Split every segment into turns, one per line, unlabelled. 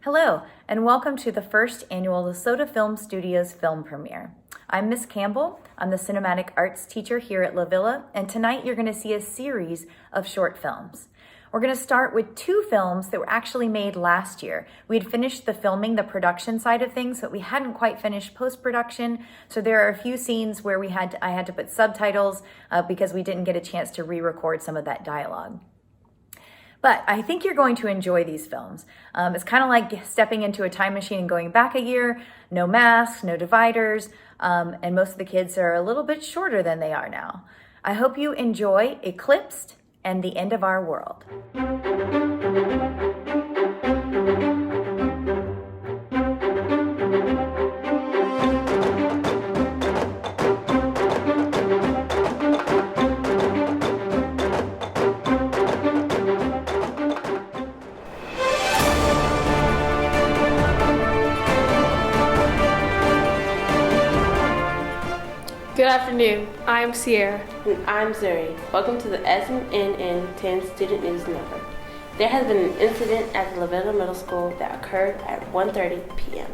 Hello, and welcome to the first annual LASOTA Film Studios film premiere. I'm Miss Campbell. I'm the cinematic arts teacher here at La Villa, and tonight you're going to see a series of short films. We're going to start with two films that were actually made last year. We'd finished the filming, the production side of things, but we hadn't quite finished post-production, so there are a few scenes where I had to put subtitles because we didn't get a chance to re-record some of that dialogue. But I think you're going to enjoy these films. It's kind of like stepping into a time machine and going back a year, no masks, no dividers, and most of the kids are a little bit shorter than they are now. I hope you enjoy Eclipsed and The End of Our World.
Good afternoon, I'm Sierra.
And I'm Zuri. Welcome to the SNN 10 Student News Number. There has been an incident at the La Villa Middle School that occurred at 1:30 p.m.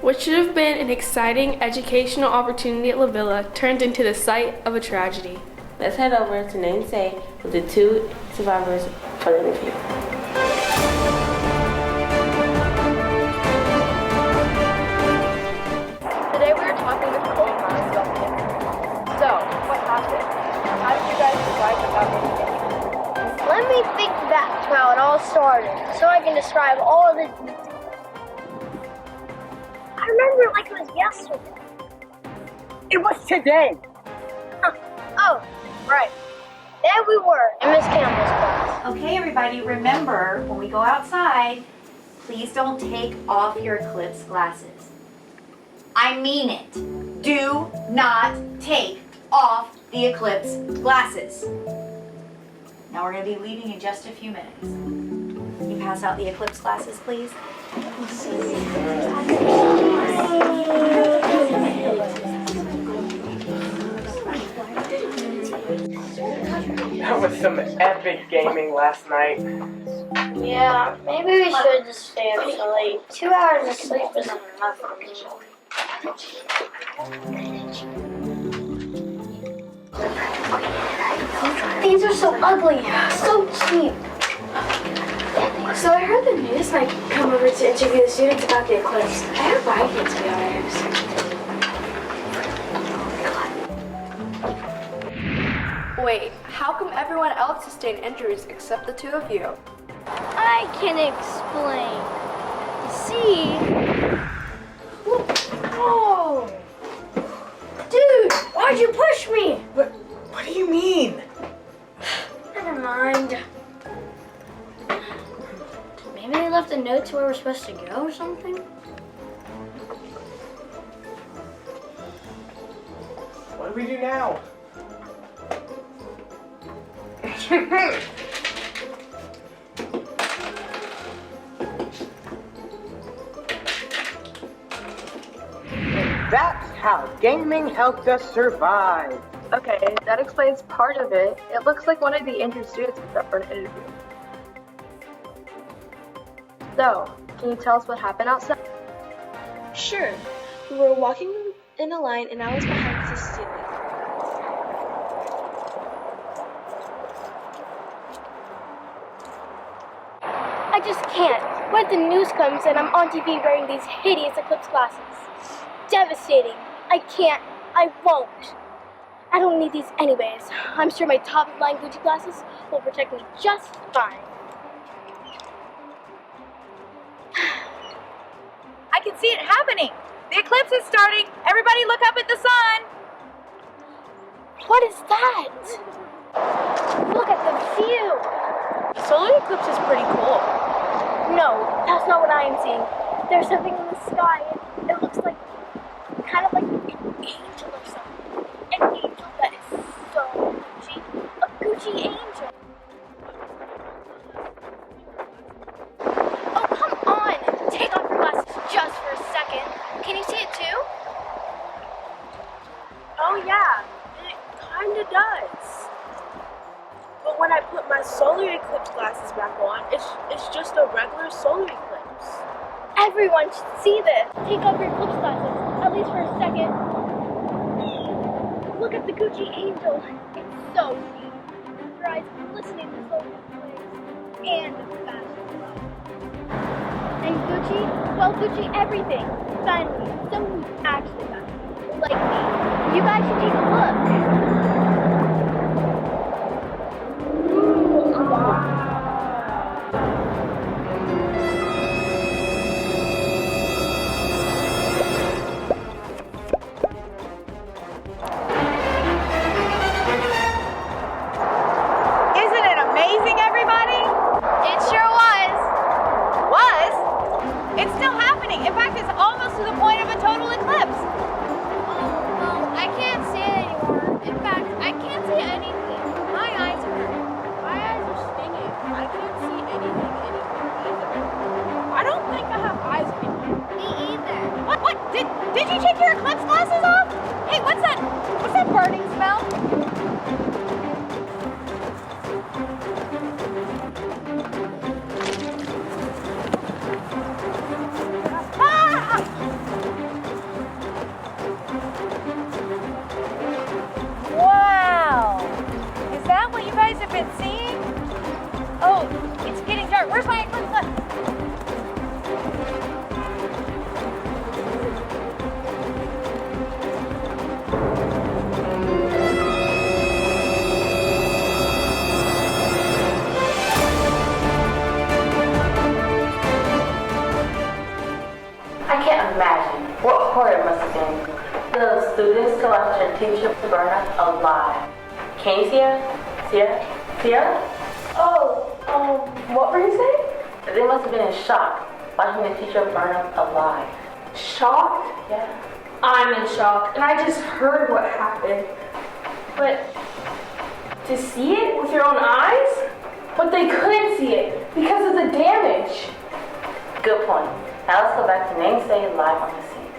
What should have been an exciting educational opportunity at La Villa turned into the site of a tragedy.
Let's head over to Namesake with the two survivors for the interview.
Today we were talking with Cole and Miles about the incident. So, what happened? How did you guys decide to have this incident?
Let me think back to how it all started, so I can describe all of the details. I remember it like it was yesterday.
It was today.
Oh, right. There we were in Miss Campbell's class.
Okay, everybody, remember, when we go outside, please don't take off your Eclipse glasses. I mean it. Do not take off the Eclipse glasses. Now we're going to be leaving in just a few minutes. Can you pass out the Eclipse glasses, please?
That was some epic gaming last night.
Yeah, maybe we should just stay up so late. 2 hours of sleep isn't enough for me. These are so ugly, so cheap.
So I heard the news might come over to interview the students about the eclipse. I hope I get to be honest. Wait, how come everyone else sustained injuries except the two of you?
I can explain. You see... Oh! Dude, why'd you push me?
What do you mean?
Never mind. Maybe they left a note to where we're supposed to go or something?
What do we do now? That's how gaming helped us survive.
Okay, that explains part of it. It looks like one of the injured students was up for an interview. So, can you tell us what happened outside?
Sure. We were walking in a line and I was behind Cecilia.
I just can't. When the news comes and I'm on TV wearing these hideous Eclipse glasses. Devastating. I can't. I won't. I don't need these anyways. I'm sure my top-of-line Gucci glasses will protect me just fine.
I can see it happening. The eclipse is starting. Everybody look up at the sun.
What is that? Look at the view.
The solar eclipse is pretty cool.
No, that's not what I am seeing. There's something in the sky. It looks like, kind of like an angel or something. An angel that is so Gucci. A Gucci angel. Oh, come on. Take off your glasses just for a second. Can you see it too?
Oh yeah, it kinda does. But when I put my solar eclipse glasses back on, it's just a regular solar eclipse.
Everyone should see this. Take off your eclipse glasses, at least for a second. Look at the Gucci angel. It's so neat. Your eyes glistening with so many flames. And it's fast as well. And Gucci? Well, Gucci everything. Finally, someone who's actually got it. Like me. You guys should take a look.
Isn't it amazing, everybody?
It sure was.
Was? It's still happening. In fact, it's almost to the point of a total eclipse.
Well, I can't see it anymore. In fact, I can't see anything. My eyes hurt.
My eyes are stinging. I can't see anything anymore either. I don't think I have eyes anymore.
Me either.
What? Did you take your eclipse glasses off? Hey, what's that? What's that burning smell? Ah! Wow! Is that what you guys have been seeing? Oh, it's getting dark. Where's my eclipse glasses?
I can't imagine what horror it must have been. The students to watch their teacher burn up alive. Can you see her? Sierra?
What were you saying?
They must have been in shock watching the teacher burn up alive.
Shocked?
Yeah.
I'm in shock, and I just heard what happened. But to see it with your own eyes? But they couldn't see it because of the damage.
Good point. Now let's go back to Namesay live on the scene.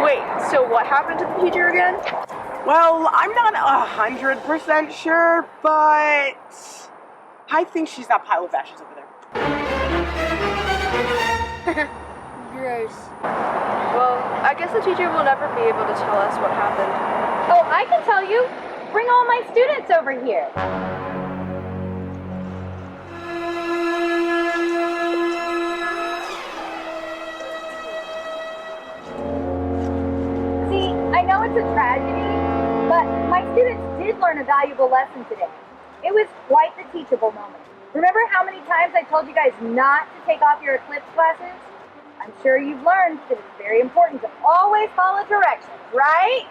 Wait, so what happened to the teacher again?
Well, I'm not 100% sure, but I think she's that pile of ashes over there.
Gross.
Well, I guess the teacher will never be able to tell us what happened.
Oh, I can tell you. Bring all my students over here. See, I know it's a tragedy, but my students did learn a valuable lesson today. It was quite the teachable moment. Remember how many times I told you guys not to take off your eclipse glasses? I'm sure you've learned that it's very important to always follow directions, right?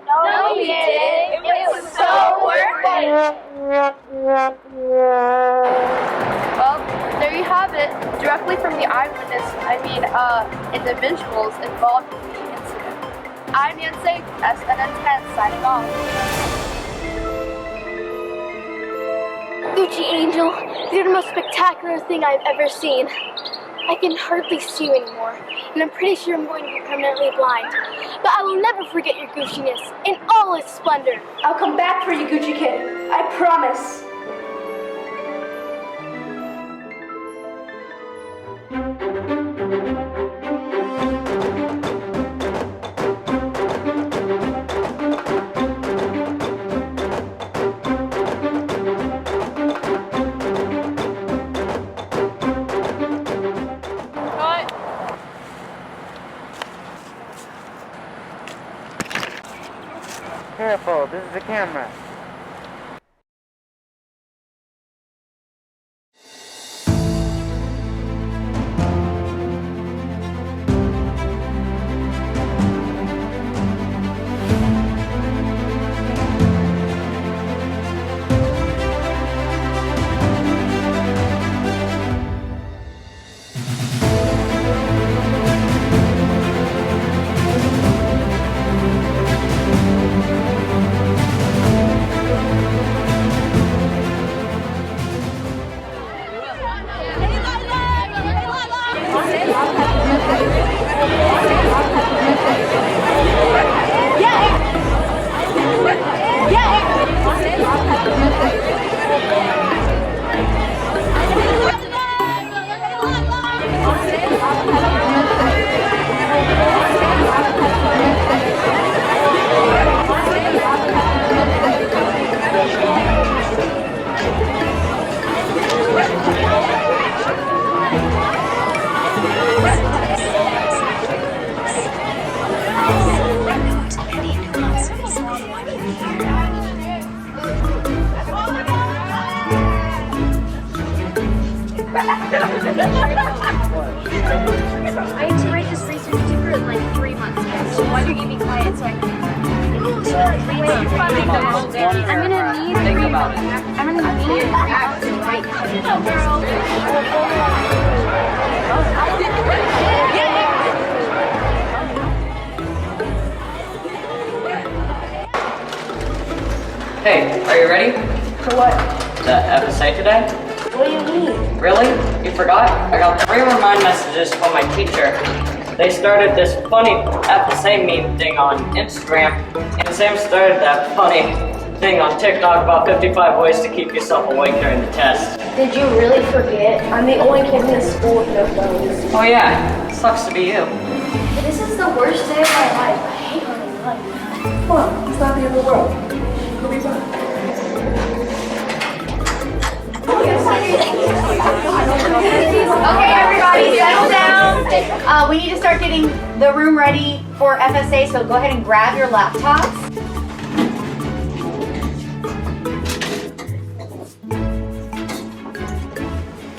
No, we didn't. It was so worth it.
Well, there you have it. Directly from the individuals involved in the incident. I'm Yansei, SNN10, signing off.
Gucci Angel, you're the most spectacular thing I've ever seen. I can hardly see you anymore, and I'm pretty sure I'm going to be permanently blind. But I will never forget your Gucci-ness in all its splendor.
I'll come back for you, Gucci Kid. I promise.
Careful, this is the camera.
I had to write this research paper like 3 months ago. So why don't you be quiet so I can... I'm gonna need... Think about it. I'm gonna need... Right.
Hey, are you ready?
For what?
The FSA today?
What do you mean?
Really? You forgot? I got 3 remind messages from my teacher. They started this funny FSA meme thing on Instagram, and Sam started that funny thing on TikTok about 55 ways to keep yourself awake during the test.
Did you really forget? I'm the only kid in this school with no phones.
Oh yeah, sucks to be you.
This is the worst day of my life. I hate learning life.
Come on, it's not the end of the world. We'll be fine.
Okay, everybody, settle down. We need to start getting the room ready for FSA, so go ahead and grab your laptops.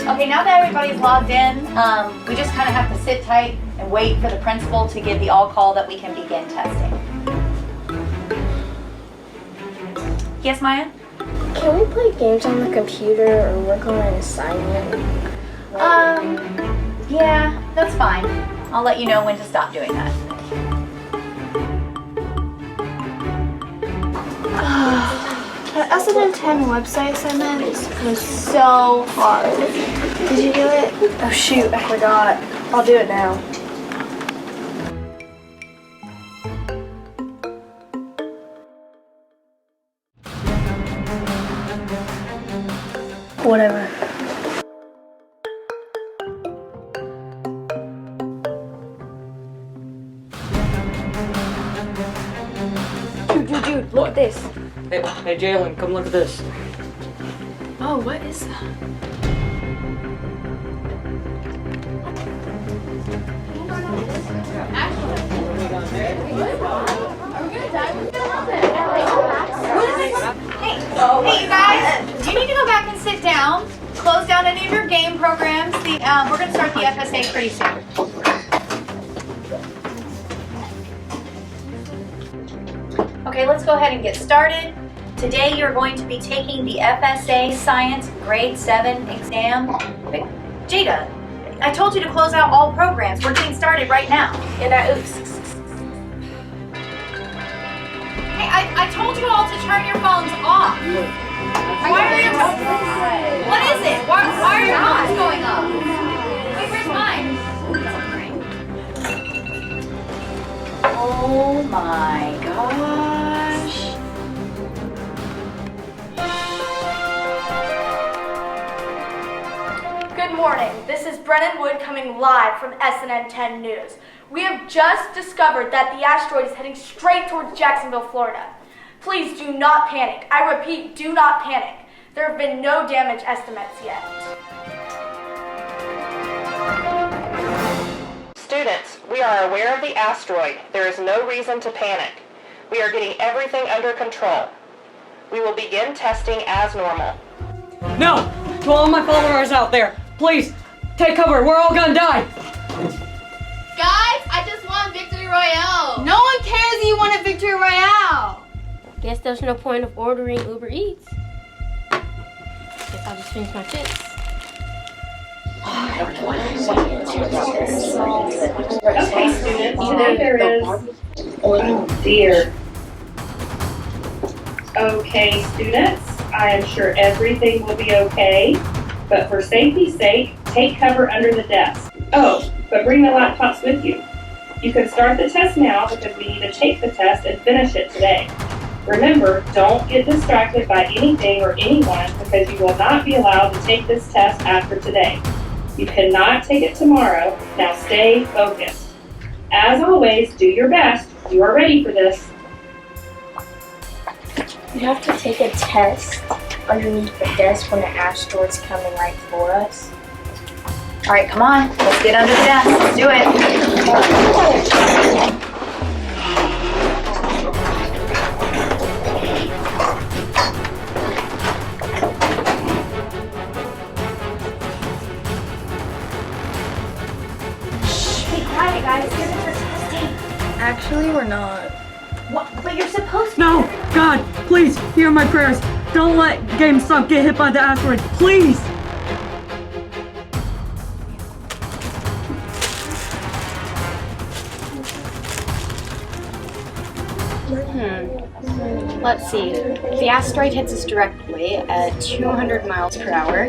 Okay, now that everybody's logged in, we just kind of have to sit tight and wait for the principal to give the all call that we can begin testing. Yes, Maya?
Can we play games on the computer or work on an assignment?
Yeah, that's fine. I'll let you know when to stop doing that.
The SN10 website assignment was so hard. Did you do it?
Oh shoot, I forgot. I'll do it now. Whatever. Dude, look at this.
Hey Jalen, come look at this.
Oh, what is that?
Hey, you guys, do you need to go back and sit down? Close down any of your game programs. We're going to start the FSA pretty soon. Okay, let's go ahead and get started. Today you're going to be taking the FSA Science Grade 7 exam. Jada, I told you to close out all programs. We're getting started right now.
And oops.
Hey, I told you all to turn your phones off. Why are your What is it? Why are your phones going off? Wait, where's mine? Oh my gosh.
Good morning. This is Brennan Wood coming live from SNN10 News. We have just discovered that the asteroid is heading straight towards Jacksonville, Florida. Please do not panic. I repeat, do not panic. There have been no damage estimates yet.
Students, we are aware of the asteroid. There is no reason to panic. We are getting everything under control. We will begin testing as normal.
No! To all my followers out there, please, take cover. We're all gonna die.
Guys, I just won Victory Royale. No one cares that you won a Victory Royale.
Guess there's no point of ordering Uber Eats. Guess I'll just finish my chips.
Okay, students, today there is... Oh dear. Okay, students, I am sure everything will be okay, but for safety's sake, take cover under the desk. Oh, but bring the laptops with you. You can start the test now because we need to take the test and finish it today. Remember, don't get distracted by anything or anyone because you will not be allowed to take this test after today. You cannot take it tomorrow. Now stay focused. As always, do your best. You are ready for this.
We have to take a test underneath the desk when the asteroid's coming right for us.
All right, come on. Let's get under the desk. Let's do it.
guys, you're for testing.
Actually, we're not.
What? But you're supposed to.
No! God, please, hear my prayers. Don't let GameStop get hit by the asteroid, please!
Let's see. If the asteroid hits us directly at 200 miles per hour,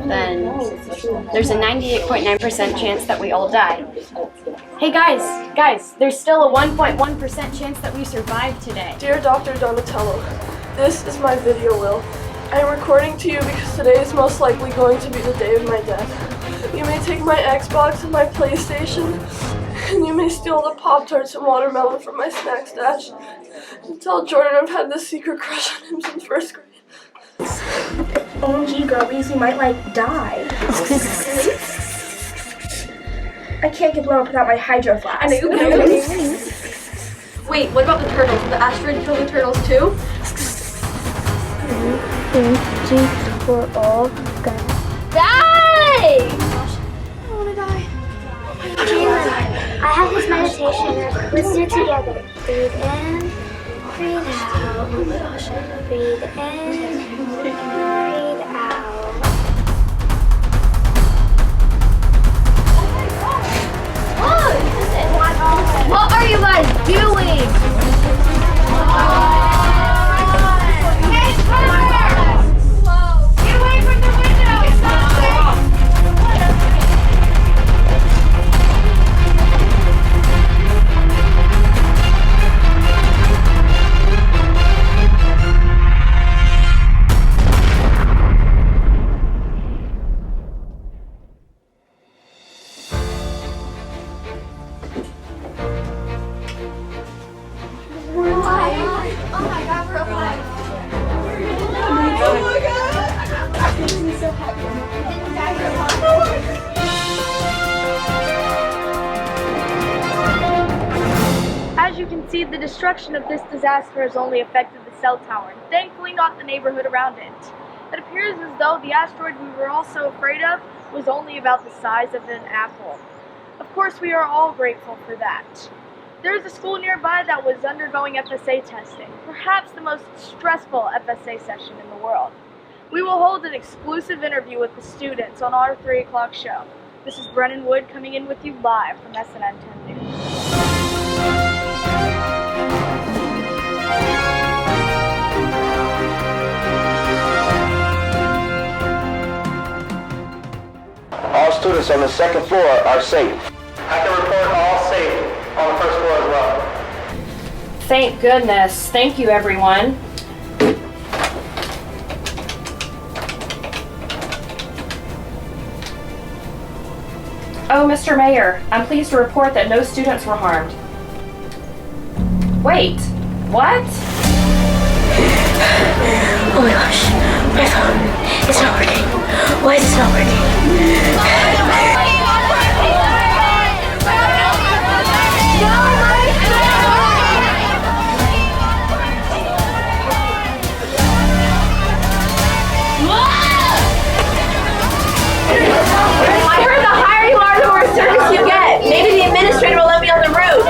then there's a 98.9% chance that we all die. Hey guys, there's still a 1.1% chance that we survive today.
Dear Dr. Donatello, this is my video will. I am recording to you because today is most likely going to be the day of my death. You may take my Xbox and my PlayStation, and you may steal the Pop-Tarts and watermelon from my snack stash. And tell Jordan I've had this secret crush on him since first grade.
OMG, girlies, we might, die. I can't get blown up without my hydro flask.
I know you can. Wait, what about the turtles? Did the asteroid kill the turtles too?
We're all gonna die!
I wanna die.
I have this meditation. Let's do it together. Breathe in, breathe out. Breathe in, breathe out. What are you guys doing? Get away from the window! It's not safe!
As you can see, the destruction of this disaster has only affected the cell tower, and thankfully not the neighborhood around it. It appears as though the asteroid we were all so afraid of was only about the size of an apple. Of course, we are all grateful for that. There is a school nearby that was undergoing FSA testing, perhaps the most stressful FSA session in the world. We will hold an exclusive interview with the students on our 3 o'clock show. This is Brennan Wood coming in with you live from SNN 10 News.
All students on the second floor are safe. I can report all safe on the first floor as well.
Thank goodness. Thank you, everyone. Oh, Mr. Mayor, I'm pleased to report that no students were harmed. Wait, what?
Oh my gosh, my phone. It's not working. Why is it not working?
I heard the higher you are, the more service you get. Maybe the administrator will let me on the roof.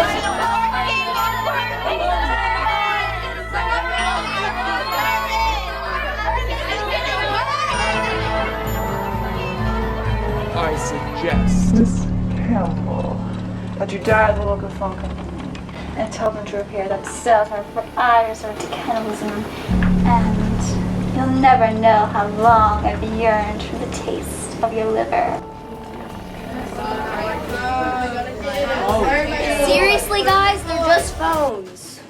I suggest, Miss Campbell, that you dial the local phone company and tell them to repair that cell tower before I resort to cannibalism.
And you'll never know how long I've yearned for the taste of your liver.
Seriously, guys? They're just phones.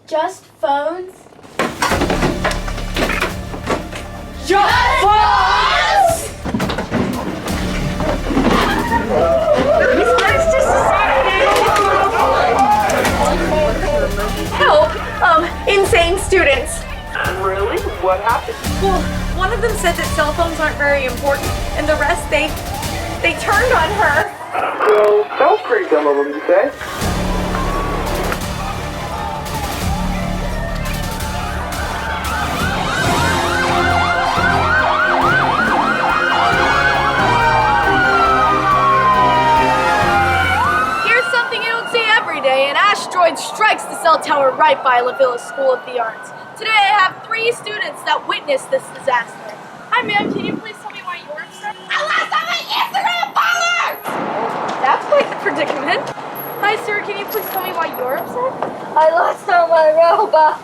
Just phones?
Just phones!
Help! Insane students. Really? What happened?
Well, one of them said that cell phones aren't very important, and the rest, they turned on her.
Well, that was pretty dumb of them, you say?
Here's something
asteroid strikes the cell tower right by LaVilla School of the Arts. Today I have 3 students that witnessed this disaster. Hi ma'am, can you please tell me why you're upset? I lost all my Instagram followers! That's quite the predicament. Hi sir, can you please tell me why you're upset?
I lost all my robots.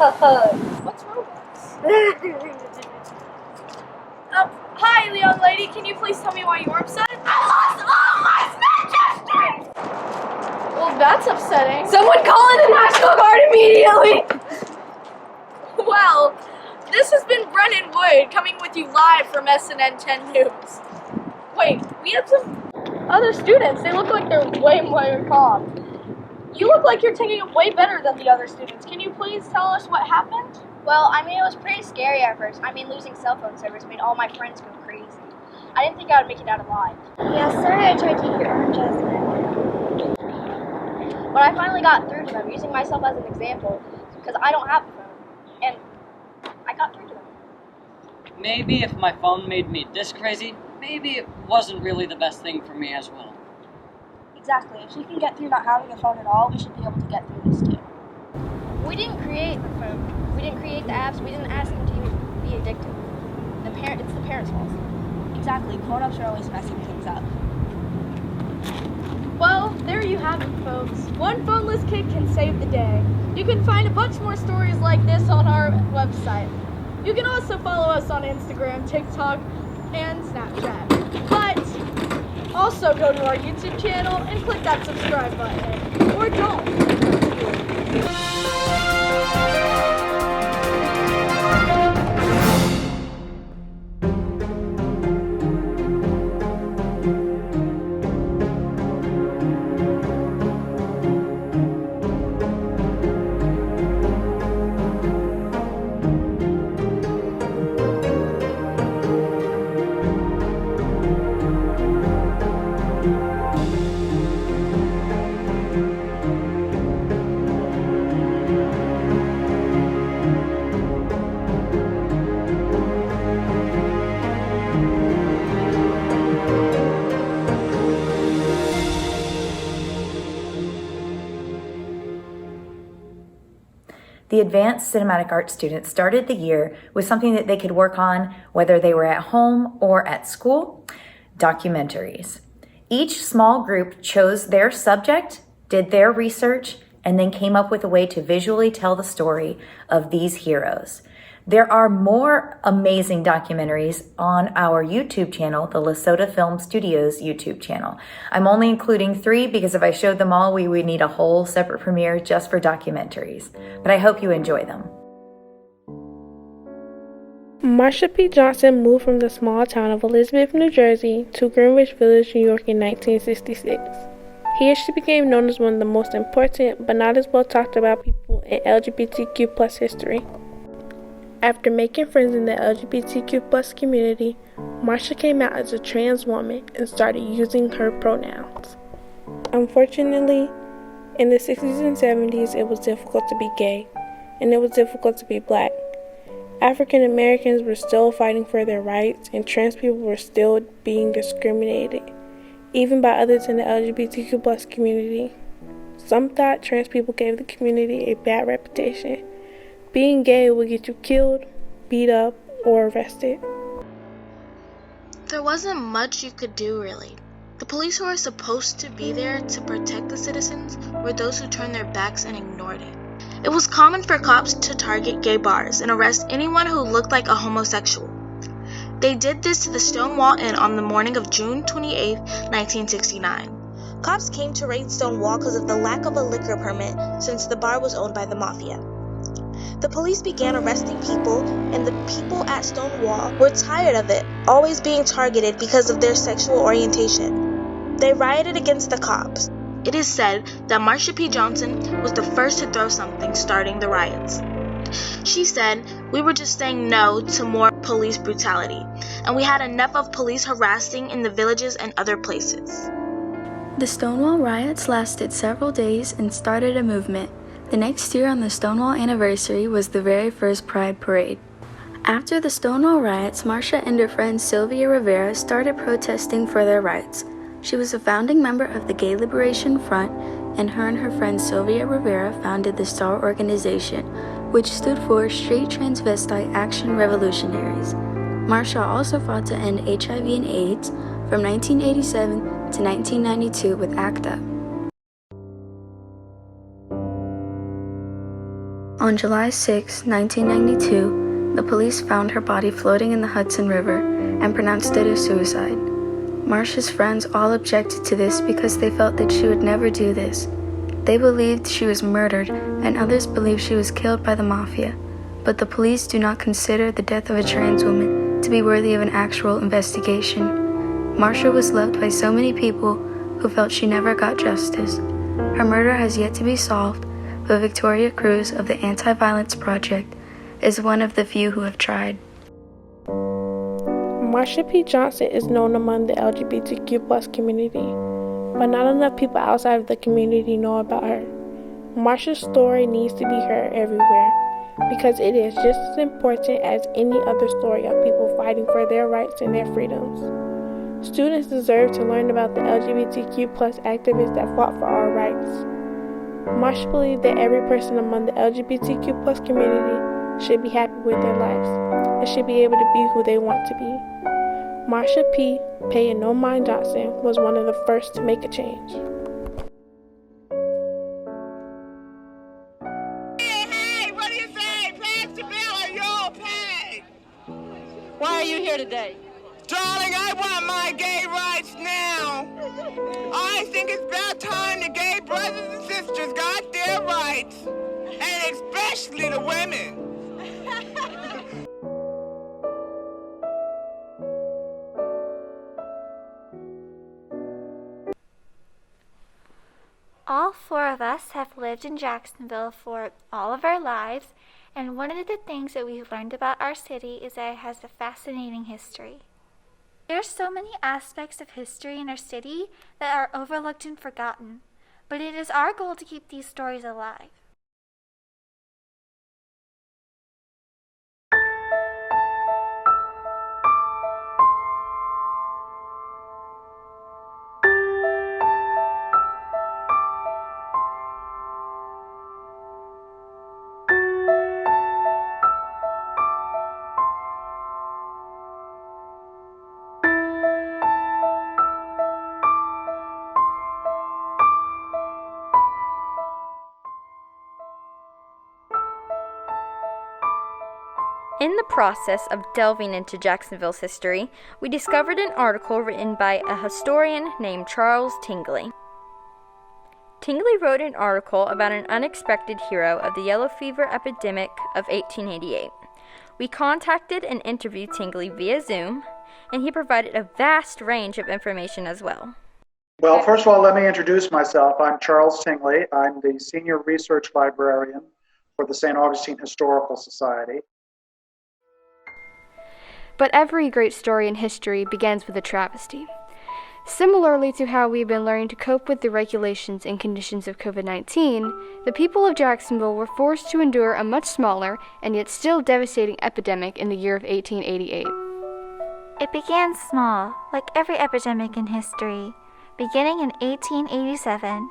What's robots? Hi young lady, can you please tell me why you're upset? I lost all my Snapchat streams! Well, that's upsetting.
Someone call in the National Guard immediately!
Well, this has been Brennan Wood coming with you live from SNN 10 News. Wait, we have some other students. They look like they're way more calm. You look like you're taking it way better than the other students. Can you please tell us what happened?
Well, I mean, it was pretty scary at first. I mean, losing cell phone service made all my friends go crazy. I didn't think I would make it out alive.
Yeah, sorry I tried to eat your orange accident.
But I finally got through to them, using myself as an example, because I don't have a phone. And I got through to them.
Maybe if my phone made me this crazy, maybe it wasn't really the best thing for me as well.
Exactly. If she can get through not having a phone at all, we should be able to get through this too. We didn't create the phone. We didn't create the apps. We didn't ask them to be addictive. It's the parents' fault. Exactly. Grown-ups are always messing things up.
Well, there you have it, folks. One phoneless kid can save the day. You can find a bunch more stories like this on our website. You can also follow us on Instagram, TikTok, and Snapchat. But also go to our YouTube channel and click that subscribe button. Or don't.
The advanced cinematic arts students started the year with something that they could work on whether they were at home or at school: documentaries. Each small group chose their subject, did their research, and then came up with a way to visually tell the story of these heroes. There are more amazing documentaries on our YouTube channel, the LASOTA Film Studios YouTube channel. I'm only including 3 because if I showed them all, we would need a whole separate premiere just for documentaries. But I hope you enjoy them.
Marsha P. Johnson moved from the small town of Elizabeth, New Jersey to Greenwich Village, New York in 1966. Here she became known as one of the most important but not as well talked about people in LGBTQ+ history. After making friends in the LGBTQ+ community, Marsha came out as a trans woman and started using her pronouns. Unfortunately, in the 60s and 70s, it was difficult to be gay, and it was difficult to be black. African Americans were still fighting for their rights, and trans people were still being discriminated, even by others in the LGBTQ+ community. Some thought trans people gave the community a bad reputation. Being gay would get you killed, beat up, or arrested.
There wasn't much you could do, really. The police who were supposed to be there to protect the citizens were those who turned their backs and ignored it. It was common for cops to target gay bars and arrest anyone who looked like a homosexual. They did this to the Stonewall Inn on the morning of June 28, 1969. Cops came to raid Stonewall because of the lack of a liquor permit since the bar was owned by the mafia. The police began arresting people, and the people at Stonewall were tired of it, always being targeted because of their sexual orientation. They rioted against the cops. It is said that Marsha P. Johnson was the first to throw something, starting the riots. She said, "We were just saying no to more police brutality, and we had enough of police harassing in the villages and other places."
The Stonewall riots lasted several days and started a movement. The next year on the Stonewall anniversary was the very first Pride Parade. After the Stonewall riots, Marsha and her friend Sylvia Rivera started protesting for their rights. She was a founding member of the Gay Liberation Front, and her friend Sylvia Rivera founded the STAR organization, which stood for Straight Transvestite Action Revolutionaries. Marsha also fought to end HIV and AIDS from 1987 to 1992 with ACTA. On July 6, 1992, the police found her body floating in the Hudson River and pronounced it a suicide. Marsha's friends all objected to this because they felt that she would never do this. They believed she was murdered, and others believed she was killed by the mafia. But the police do not consider the death of a trans woman to be worthy of an actual investigation. Marsha was loved by so many people who felt she never got justice. Her murder has yet to be solved, but Victoria Cruz of the Anti-Violence Project is one of the few who have tried.
Marsha P. Johnson is known among the LGBTQ+ community, but not enough people outside of the community know about her. Marsha's story needs to be heard everywhere, because it is just as important as any other story of people fighting for their rights and their freedoms. Students deserve to learn about the LGBTQ+ activists that fought for our rights. Marsha believed that every person among the LGBTQ+ community should be happy with their lives and should be able to be who they want to be. Marsha P. Pay and No Mind Johnson was one of the first to make a change.
Hey, what do you say? Pass the bill or you'll pay.
Why are you here today?
Darling, I want my gay rights now. I think it's about time the gay brothers and sisters got their rights, and especially the women.
All four of us have lived in Jacksonville for all of our lives, and one of the things that we've learned about our city is that it has a fascinating history. There are so many aspects of history in our city that are overlooked and forgotten, but it is our goal to keep these stories alive.
In the process of delving into Jacksonville's history, we discovered an article written by a historian named Charles Tingley. Tingley wrote an article about an unexpected hero of the yellow fever epidemic of 1888. We contacted and interviewed Tingley via Zoom, and he provided a vast range of information as well.
Well, first of all, let me introduce myself. I'm Charles Tingley. I'm the Senior Research Librarian for the St. Augustine Historical Society.
But every great story in history begins with a travesty. Similarly to how we've been learning to cope with the regulations and conditions of COVID-19, the people of Jacksonville were forced to endure a much smaller and yet still devastating epidemic in the year of 1888.
It began small, like every epidemic in history, beginning in 1887.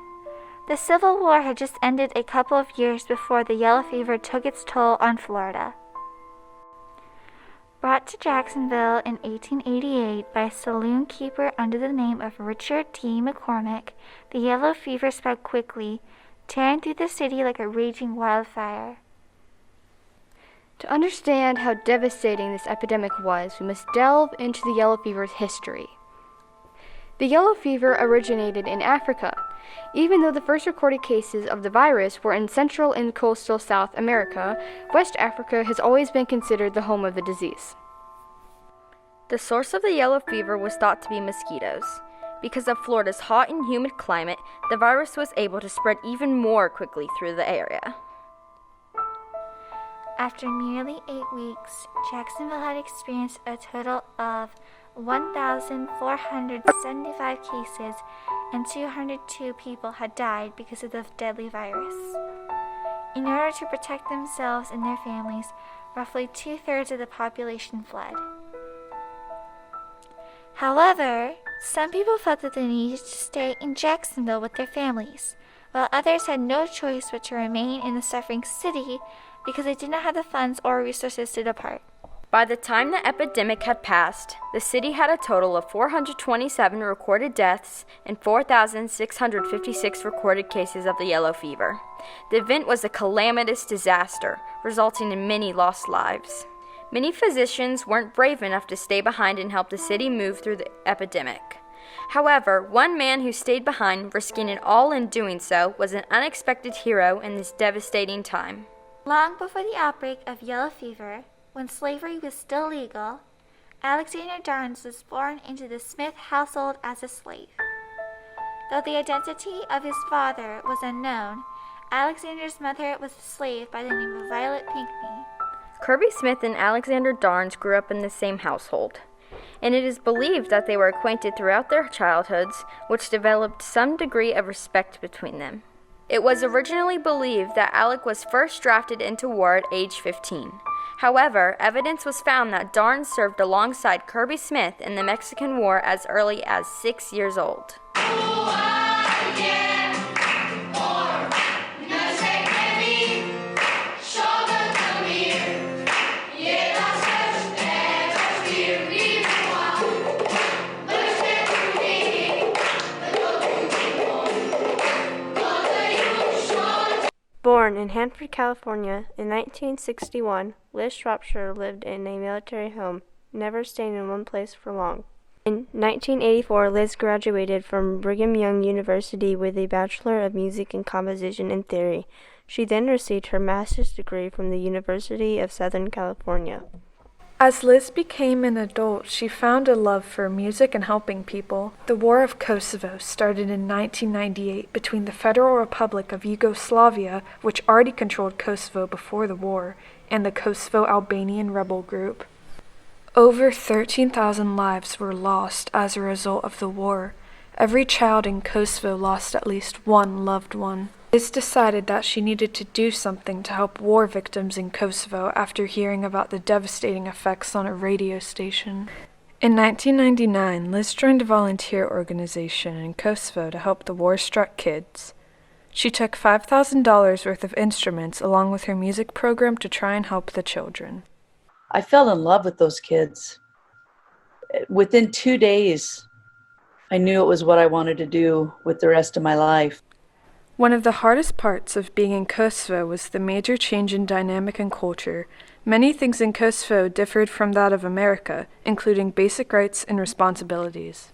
The Civil War had just ended a couple of years before the yellow fever took its toll on Florida. Brought to Jacksonville in 1888 by a saloon keeper under the name of Richard T. McCormick, the yellow fever spread quickly, tearing through the city like a raging wildfire.
To understand how devastating this epidemic was, we must delve into the yellow fever's history. The yellow fever originated in Africa. Even though the first recorded cases of the virus were in Central and coastal South America, West Africa has always been considered the home of the disease. The source of the yellow fever was thought to be mosquitoes. Because of Florida's hot and humid climate, the virus was able to spread even more quickly through the area.
After nearly 8 weeks, Jacksonville had experienced a total of 1,475 cases, and 202 people had died because of the deadly virus. In order to protect themselves and their families, roughly 2/3 of the population fled. However, Some people felt that they needed to stay in Jacksonville with their families, while others had no choice but to remain in the suffering city because they did not have the funds or resources to depart.
By the time the epidemic had passed, the city had a total of 427 recorded deaths and 4,656 recorded cases of the yellow fever. The event was a calamitous disaster, resulting in many lost lives. Many physicians weren't brave enough to stay behind and help the city move through the epidemic. However, one man who stayed behind, risking it all in doing so, was an unexpected hero in this devastating time.
Long before the outbreak of yellow fever, when slavery was still legal, Alexander Darnes was born into the Smith household as a slave. Though the identity of his father was unknown, Alexander's mother was a slave by the name of Violet Pinckney.
Kirby Smith and Alexander Darnes grew up in the same household, and it is believed that they were acquainted throughout their childhoods, which developed some degree of respect between them. It was originally believed that Alec was first drafted into war at age 15. However, evidence was found that Darnes served alongside Kirby Smith in the Mexican War as early as 6 years old.
Born in Hanford, California in 1961, Liz Shropshire lived in a military home, never staying in one place for long. In 1984, Liz graduated from Brigham Young University with a Bachelor of Music and Composition in Theory. She then received her master's degree from the University of Southern California.
As Liz became an adult, she found a love for music and helping people. The War of Kosovo started in 1998 between the Federal Republic of Yugoslavia, which already controlled Kosovo before the war, and the Kosovo Albanian rebel group. Over 13,000 lives were lost as a result of the war. Every child in Kosovo lost at least one loved one. Liz decided that she needed to do something to help war victims in Kosovo after hearing about the devastating effects on a radio station. In 1999, Liz joined a volunteer organization in Kosovo to help the war-struck kids. She took $5,000 worth of instruments along with her music program to try and help the children.
I fell in love with those kids. Within 2 days, I knew it was what I wanted to do with the rest of my life.
One of the hardest parts of being in Kosovo was the major change in dynamic and culture. Many things in Kosovo differed from that of America, including basic rights and responsibilities.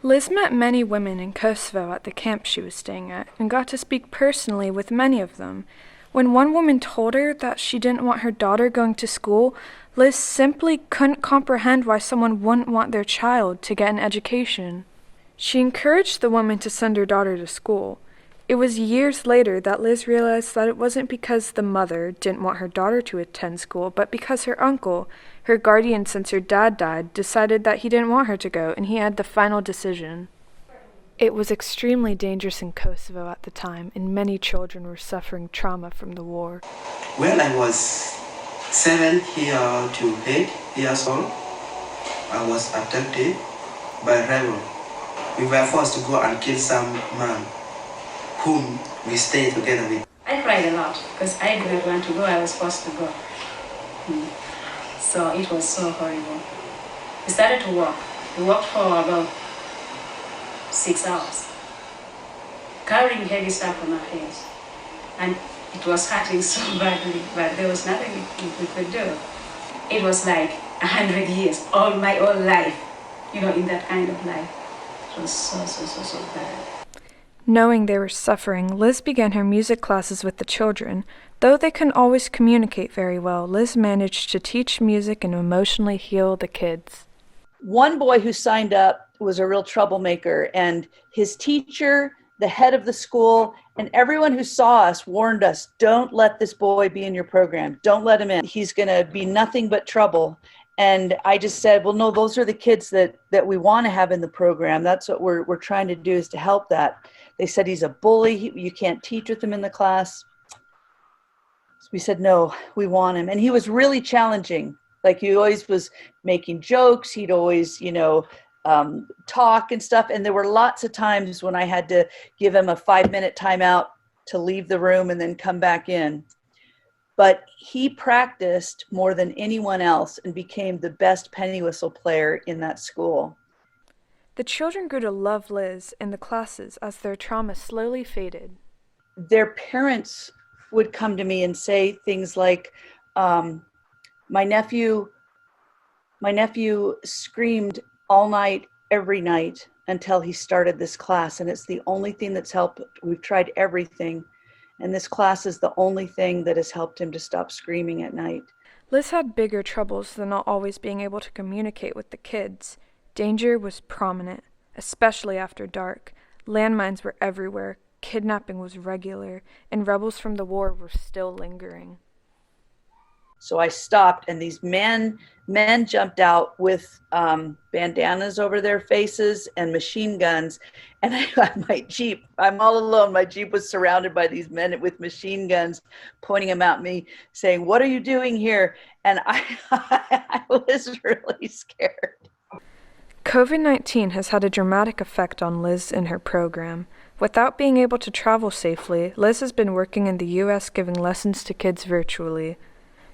Liz met many women in Kosovo at the camp she was staying at and got to speak personally with many of them. When one woman told her that she didn't want her daughter going to school, Liz simply couldn't comprehend why someone wouldn't want their child to get an education. She encouraged the woman to send her daughter to school. It was years later that Liz realized that it wasn't because the mother didn't want her daughter to attend school, but because her uncle, her guardian since her dad died, decided that he didn't want her to go, and he had the final decision. It was extremely dangerous in Kosovo at the time, and many children were suffering trauma from the war.
When I was 7 to 8 years old, I was abducted by rebels. We were forced to go and kill some man whom we stayed together with.
I cried a lot because I didn't want to go. I was forced to go. So it was so horrible. We started to walk. We walked for about 6 hours, carrying heavy stuff on our heads. And it was hurting so badly, but there was nothing we could do. It was like 100 years, all my whole life, in that kind of life. It was so bad.
Knowing they were suffering, Liz began her music classes with the children. Though they couldn't always communicate very well, Liz managed to teach music and emotionally heal the kids.
One boy who signed up was a real troublemaker, and his teacher, the head of the school, and everyone who saw us warned us, don't let this boy be in your program. Don't let him in. He's going to be nothing but trouble. And I just said, well, no, those are the kids that we want to have in the program. That's what we're trying to do, is to help that. They said he's a bully. You can't teach with him in the class. So we said, no, we want him. And he was really challenging. Like, he always was making jokes. He'd always, talk and stuff. And there were lots of times when I had to give him a 5-minute timeout to leave the room and then come back in. But he practiced more than anyone else and became the best penny whistle player in that school.
The children grew to love Liz in the classes as their trauma slowly faded.
Their parents would come to me and say things like, my nephew screamed all night, every night until he started this class, and it's the only thing that's helped. We've tried everything, and this class is the only thing that has helped him to stop screaming at night.
Liz had bigger troubles than not always being able to communicate with the kids. Danger was prominent, especially after dark. Landmines were everywhere, kidnapping was regular, and rebels from the war were still lingering.
So I stopped, and these men jumped out with bandanas over their faces and machine guns. And my Jeep, I'm all alone. My Jeep was surrounded by these men with machine guns, pointing them at me, saying, "What are you doing here?" And I was really scared.
COVID-19 has had a dramatic effect on Liz and her program. Without being able to travel safely, Liz has been working in the U.S. giving lessons to kids virtually.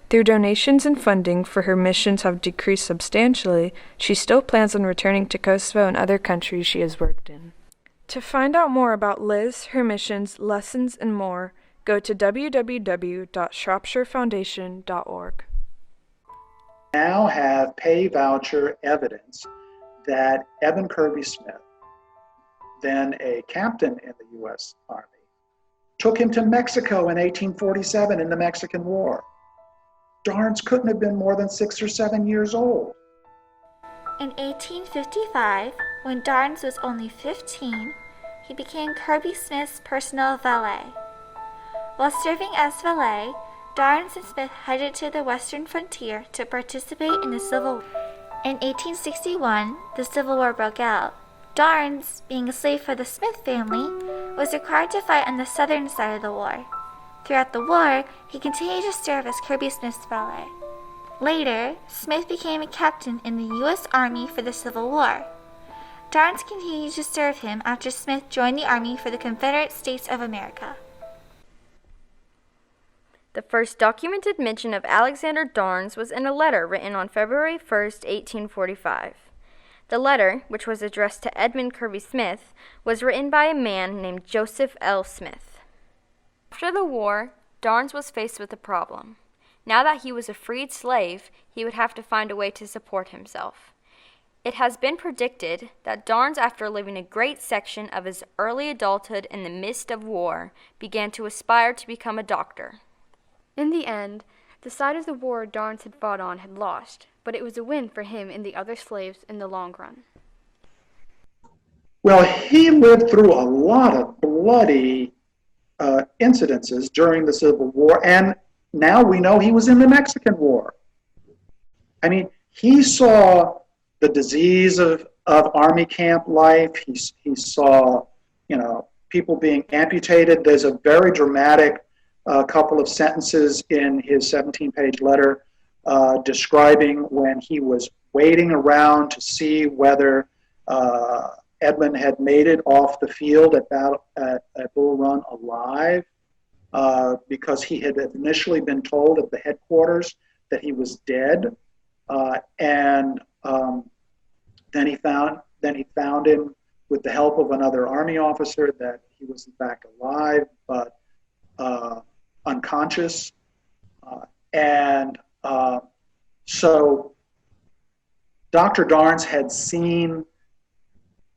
Though donations and funding for her missions have decreased substantially, she still plans on returning to Kosovo and other countries she has worked in. To find out more about Liz, her missions, lessons, and more, go to www.shropshirefoundation.org.
Now have pay voucher evidence that Evan Kirby Smith, then a captain in the U.S. Army, took him to Mexico in 1847 in the Mexican War. Darnes couldn't have been more than 6 or 7 years old.
In 1855, when Darnes was only 15, he became Kirby Smith's personal valet. While serving as valet, Darnes and Smith headed to the western frontier to participate in the Civil War. In 1861, the Civil War broke out. Darnes, being a slave for the Smith family, was required to fight on the southern side of the war. Throughout the war, he continued to serve as Kirby Smith's valet. Later, Smith became a captain in the U.S. Army for the Civil War. Darnes continued to serve him after Smith joined the Army for the Confederate States of America.
The first documented mention of Alexander Darnes was in a letter written on February 1, 1845. The letter, which was addressed to Edmund Kirby Smith, was written by a man named Joseph L. Smith. After the war, Darnes was faced with a problem. Now that he was a freed slave, he would have to find a way to support himself. It has been predicted that Darnes, after living a great section of his early adulthood in the midst of war, began to aspire to become a doctor.
In the end, the side of the war Darnes had fought on had lost, but it was a win for him and the other slaves in the long run.
Well, he lived through a lot of bloody incidences during the Civil War, and now we know he was in the Mexican War. I mean, he saw the disease of army camp life. He saw, people being amputated. There's a very dramatic couple of sentences in his 17-page letter describing when he was waiting around to see whether Edmund had made it off the field at Bull Run alive, because he had initially been told at the headquarters that he was dead, and then he found him with the help of another Army officer that he was in fact alive but unconscious, so Dr. Darnes had seen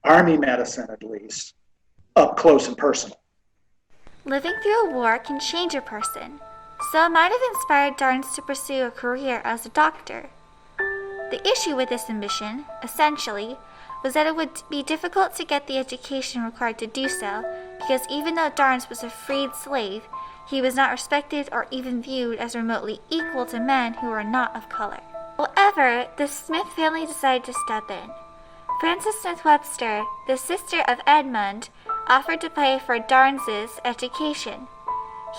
Army medicine, at least, up close and personal.
Living through a war can change a person, so it might have inspired Darnes to pursue a career as a doctor. The issue with this ambition, essentially, was that it would be difficult to get the education required to do so, because even though Darnes was a freed slave, he was not respected or even viewed as remotely equal to men who were not of color. However, the Smith family decided to step in. Frances Smith Webster, the sister of Edmund, offered to pay for Darnes's education.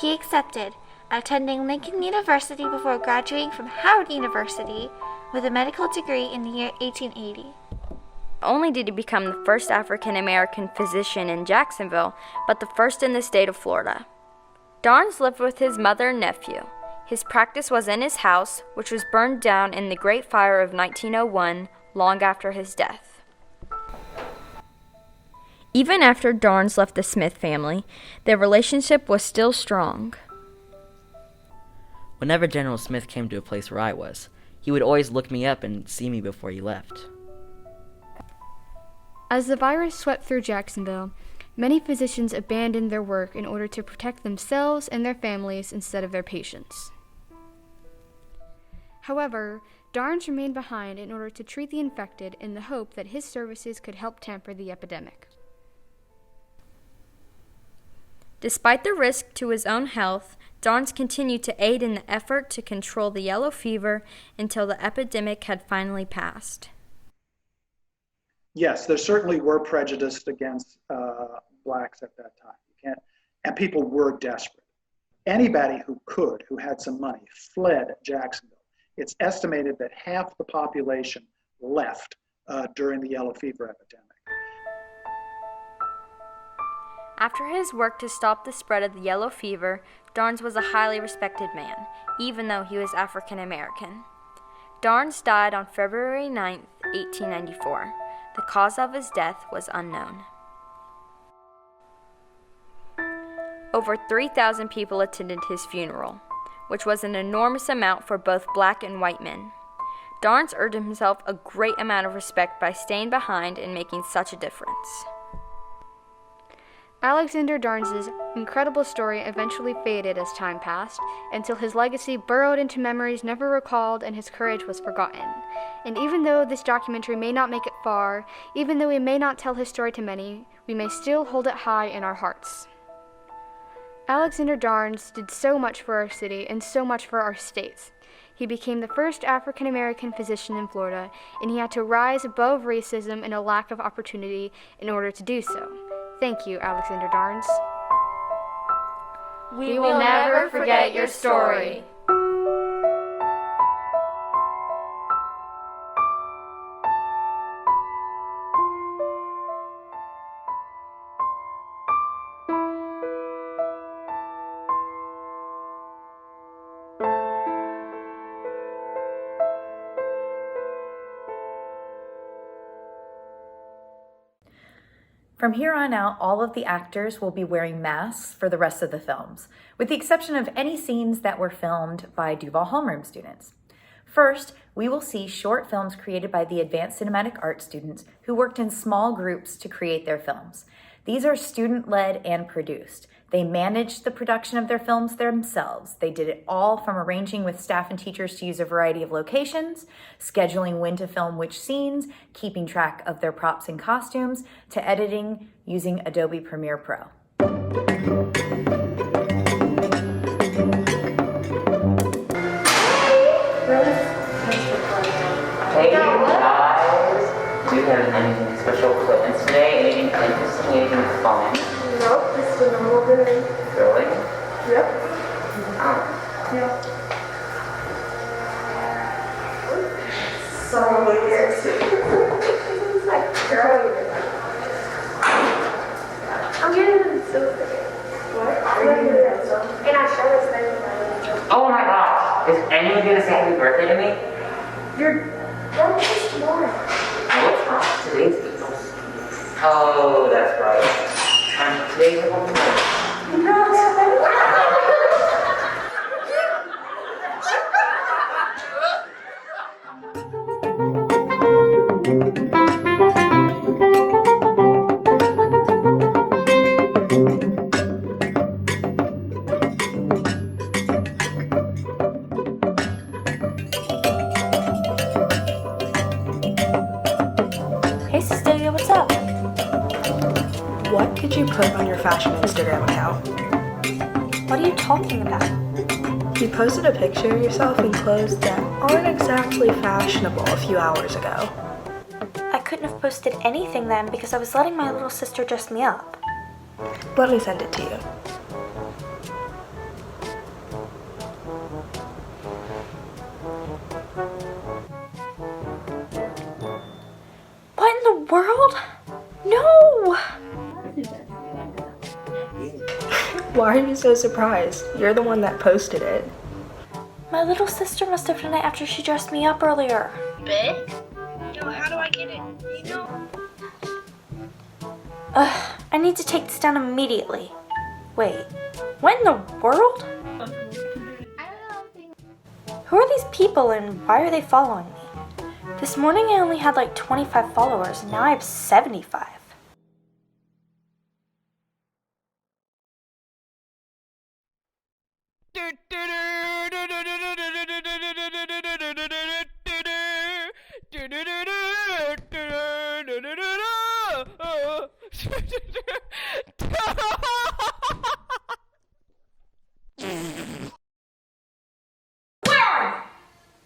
He accepted, attending Lincoln University before graduating from Howard University with a medical degree in the year 1880.
only did he become the first African American physician in Jacksonville, but the first in the state of Florida. Darnes lived with his mother and nephew. His practice was in his house, which was burned down in the Great Fire of 1901, long after his death. Even after Darnes left the Smith family, their relationship was still strong.
Whenever General Smith came to a place where I was, he would always look me up and see me before he left.
As the virus swept through Jacksonville, many physicians abandoned their work in order to protect themselves and their families instead of their patients. However, Darnes remained behind in order to treat the infected in the hope that his services could help tamper the epidemic.
Despite the risk to his own health, Darnes continued to aid in the effort to control the yellow fever until the epidemic had finally passed.
Yes, there certainly were prejudice against blacks at that time. And people were desperate. Anybody who had some money, fled Jacksonville. It's estimated that half the population left during the yellow fever epidemic.
After his work to stop the spread of the yellow fever, Darnes was a highly respected man, even though he was African American. Darnes died on February 9, 1894. The cause of his death was unknown. Over 3,000 people attended his funeral, which was an enormous amount for both black and white men. Darnes earned himself a great amount of respect by staying behind and making such a difference.
Alexander Darnes's incredible story eventually faded as time passed, until his legacy burrowed into memories never recalled and his courage was forgotten. And even though this documentary may not make it far, even though we may not tell his story to many, we may still hold it high in our hearts. Alexander Darnes did so much for our city and so much for our states. He became the first African American physician in Florida, and he had to rise above racism and a lack of opportunity in order to do so. Thank you, Alexander Darnes.
We will never forget your story.
From here on out, all of the actors will be wearing masks for the rest of the films, with the exception of any scenes that were filmed by Duval homeroom students. First, we will see short films created by the Advanced Cinematic Arts students who worked in small groups to create their films. These are student-led and produced. They managed the production of their films themselves. They did it all from arranging with staff and teachers to use a variety of locations, scheduling when to film which scenes, keeping track of their props and costumes, to editing using Adobe Premiere Pro.
Hey guys, do you have anything special planned today? Anything interesting? Anything fun?
Nope, just a normal day.
Really?
Yep.
Oh.
Yep. So weird. It's like girl. I'm getting so sick. What? And I showed us that.
Oh my gosh! Is anyone gonna say happy birthday to me?
Your birthday's tomorrow.
Oh, it's not. Today's April. Oh, that's right. Today's April.
Hey Cecilia, what's up? What did you put on your fashion Instagram account? What are you talking about? You posted a picture of yourself in clothes that aren't exactly fashionable a few hours ago. I couldn't have posted anything then because I was letting my little sister dress me up. Let me send it to you. What in the world? No! Why are you so surprised? You're the one that posted it. My little sister must have done it after she dressed me up earlier.
Big? Yo, how do I get it? You know?
I need to take this down immediately. Wait, what in the world? Who are these people and why are they following me? This morning I only had like 25 followers and now I have 75.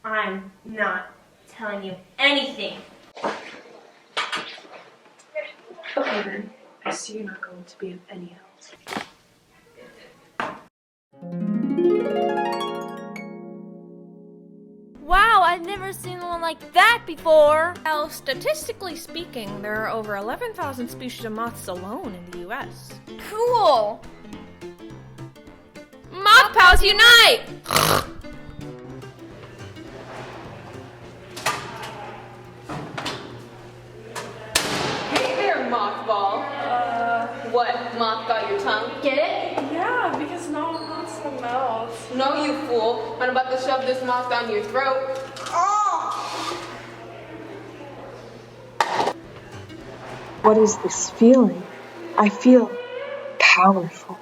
I'm not telling you anything.
Okay then, I see you're not going to be of any help.
Wow, I've never seen one like that before. Well, statistically speaking, there are over 11,000 species of moths alone in the US.
Cool.
Moth pals unite!
Hey there, mothball. What, moth got your tongue? Get it?
Yeah, because no one wants the mouth.
No, you fool. I'm about to shove this moth down your throat.
What is this feeling? I feel powerful.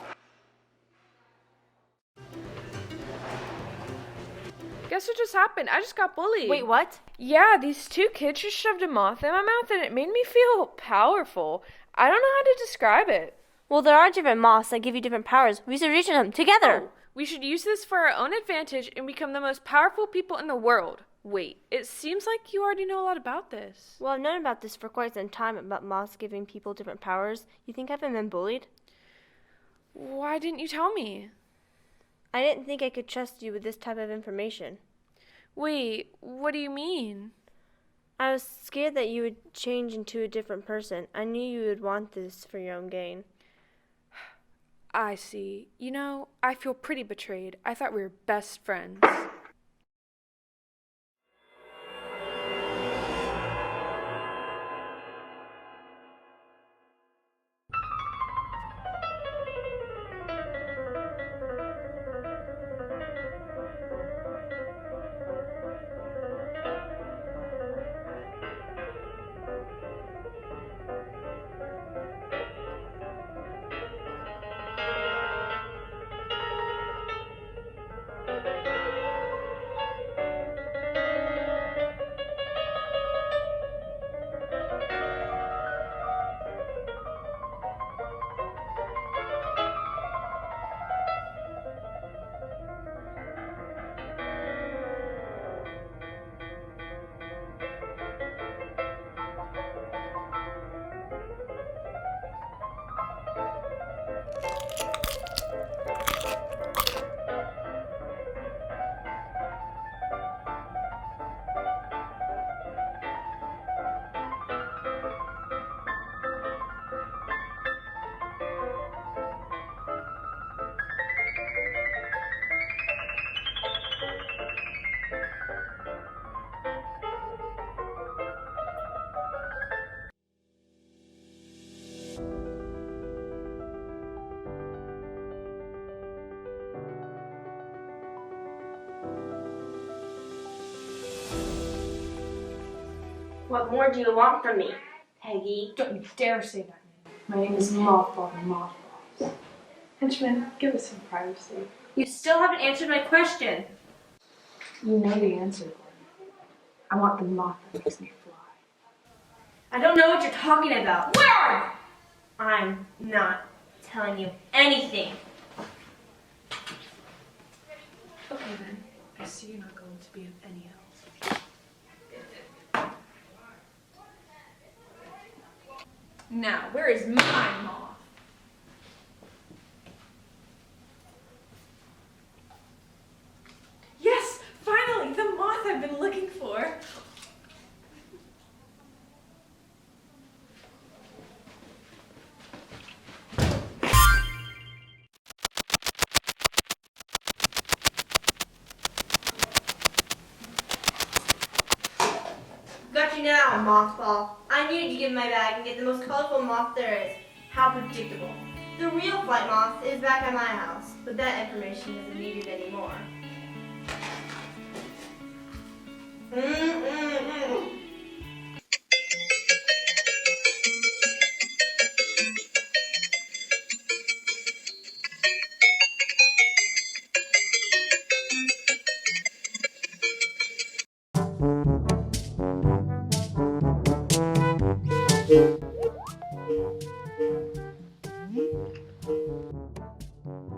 Guess what just happened? I just got bullied.
Wait, what?
Yeah, these two kids just shoved a moth in my mouth and it made me feel powerful. I don't know how to describe it.
Well, there are different moths that give you different powers. We should reach them together.
Oh, we should use this for our own advantage and become the most powerful people in the world. Wait, it seems like you already know a lot about this.
Well, I've known about this for quite some time, about moths giving people different powers. You think I haven't been bullied?
Why didn't you tell me?
I didn't think I could trust you with this type of information.
Wait, what do you mean?
I was scared that you would change into a different person. I knew you would want this for your own gain.
I see. You know, I feel pretty betrayed. I thought we were best friends.
What more do you want from me, Peggy?
Don't you dare say that name. My name is Mothball the Mothballs. Henchman, give us some privacy.
You still haven't answered my question.
You know the answer, Gordon. I want the moth that makes me fly.
I don't know what you're talking about. Where are you? I'm not telling you anything.
Okay then, I see you're not going to be of any help. Now, where is my moth? Yes, finally, the moth I've been looking for.
now, Mothball. I knew you'd get in my bag and get the most colorful moth there is. How predictable. The real flight moth is back at my house, but that information isn't needed anymore.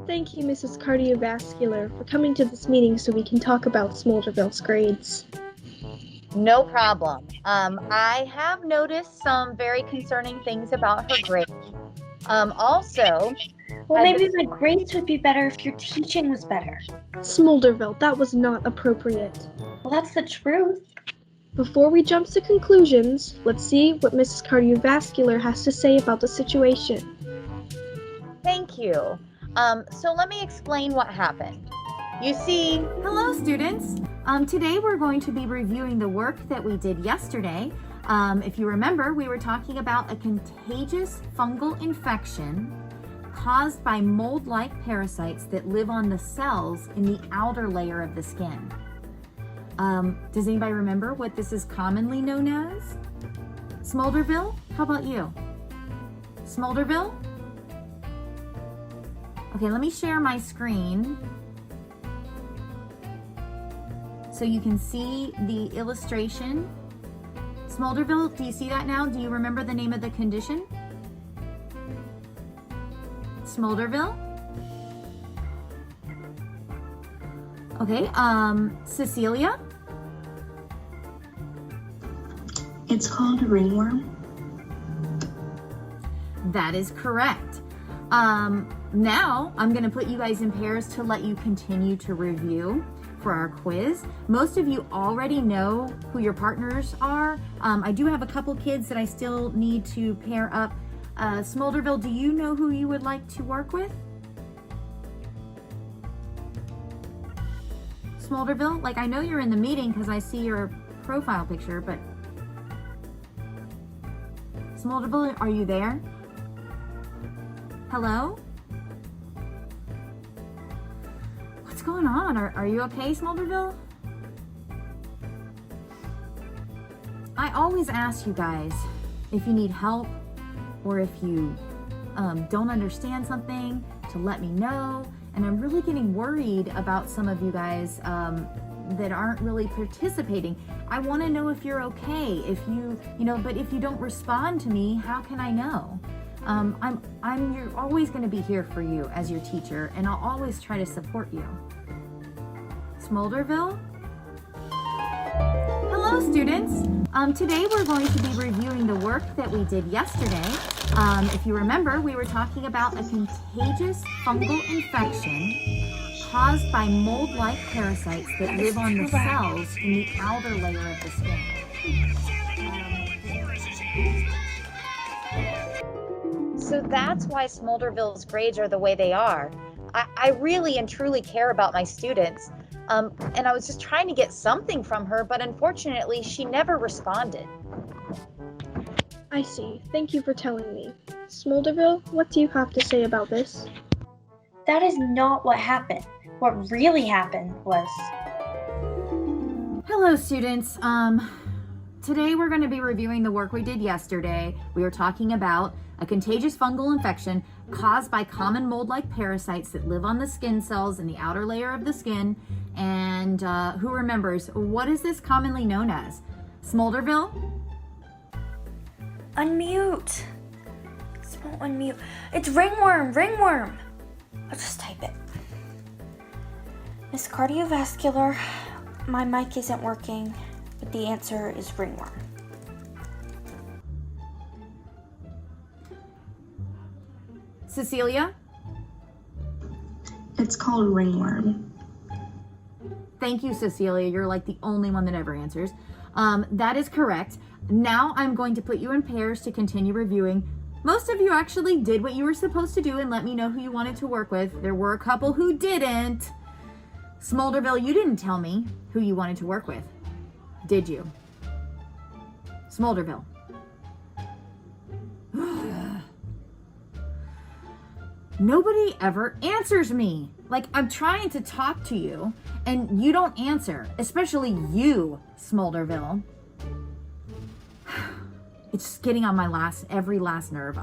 Thank you, Mrs. Cardiovascular, for coming to this meeting so we can talk about Smolderville's grades.
No problem. I have noticed some very concerning things about her grades. Also,
Well, maybe my grades would be better if your teaching was better.
Smolderville, that was not appropriate.
Well, that's the truth.
Before we jump to conclusions, let's see what Mrs. Cardiovascular has to say about the situation.
Thank you. So let me explain what happened. You see, hello students. Today we're going to be reviewing the work that we did yesterday. If you remember, we were talking about a contagious fungal infection caused by mold-like parasites that live on the cells in the outer layer of the skin. Does anybody remember what this is commonly known as? Smolderville? How about you? Smolderville? Okay, let me share my screen so you can see the illustration. Smolderville, do you see that now? Do you remember the name of the condition? Smolderville? Okay, Cecilia?
It's called ringworm.
That is correct. Now I'm going to put you guys in pairs to let you continue to review for our quiz. Most of you already know who your partners are. I do have a couple kids that I still need to pair up. Smolderville, do you know who you would like to work with? Smolderville, like I know you're in the meeting because I see your profile picture, but Smolderville, are you there? Hello? What's going on? Are you okay, Smolderville? I always ask you guys if you need help or if you don't understand something to let me know. And I'm really getting worried about some of you guys that aren't really participating. I want to know if you're okay. If but if you don't respond to me, how can I know? You're always going to be here for you as your teacher, and I'll always try to support you. Smolderville? Hello, students. Today we're going to be reviewing the work that we did yesterday. If you remember, we were talking about a contagious fungal infection caused by mold-like parasites that live on the cells in the outer layer of the skin. So that's why Smolderville's grades are the way they are. I really and truly care about my students. And I was just trying to get something from her, but unfortunately, she never responded.
I see. Thank you for telling me. Smolderville, what do you have to say about this?
That is not what happened. What really happened was...
Hello, students. Today we're going to be reviewing the work we did yesterday. We were talking about a contagious fungal infection caused by common mold-like parasites that live on the skin cells in the outer layer of the skin. And who remembers, what is this commonly known as? Smolderville?
Unmute. It won't unmute. It's ringworm, ringworm. I'll just type it. Miss Cardiovascular, my mic isn't working, but the answer is ringworm.
Cecilia?
It's called ringworm.
Thank you, Cecilia. You're like the only one that ever answers. That is correct. Now I'm going to put you in pairs to continue reviewing. Most of you actually did what you were supposed to do and let me know who you wanted to work with. There were a couple who didn't. Smolderville, you didn't tell me who you wanted to work with, did you? Smolderville. Nobody ever answers me. Like, I'm trying to talk to you, and you don't answer. Especially you, Smolderville. It's just getting on my every last nerve.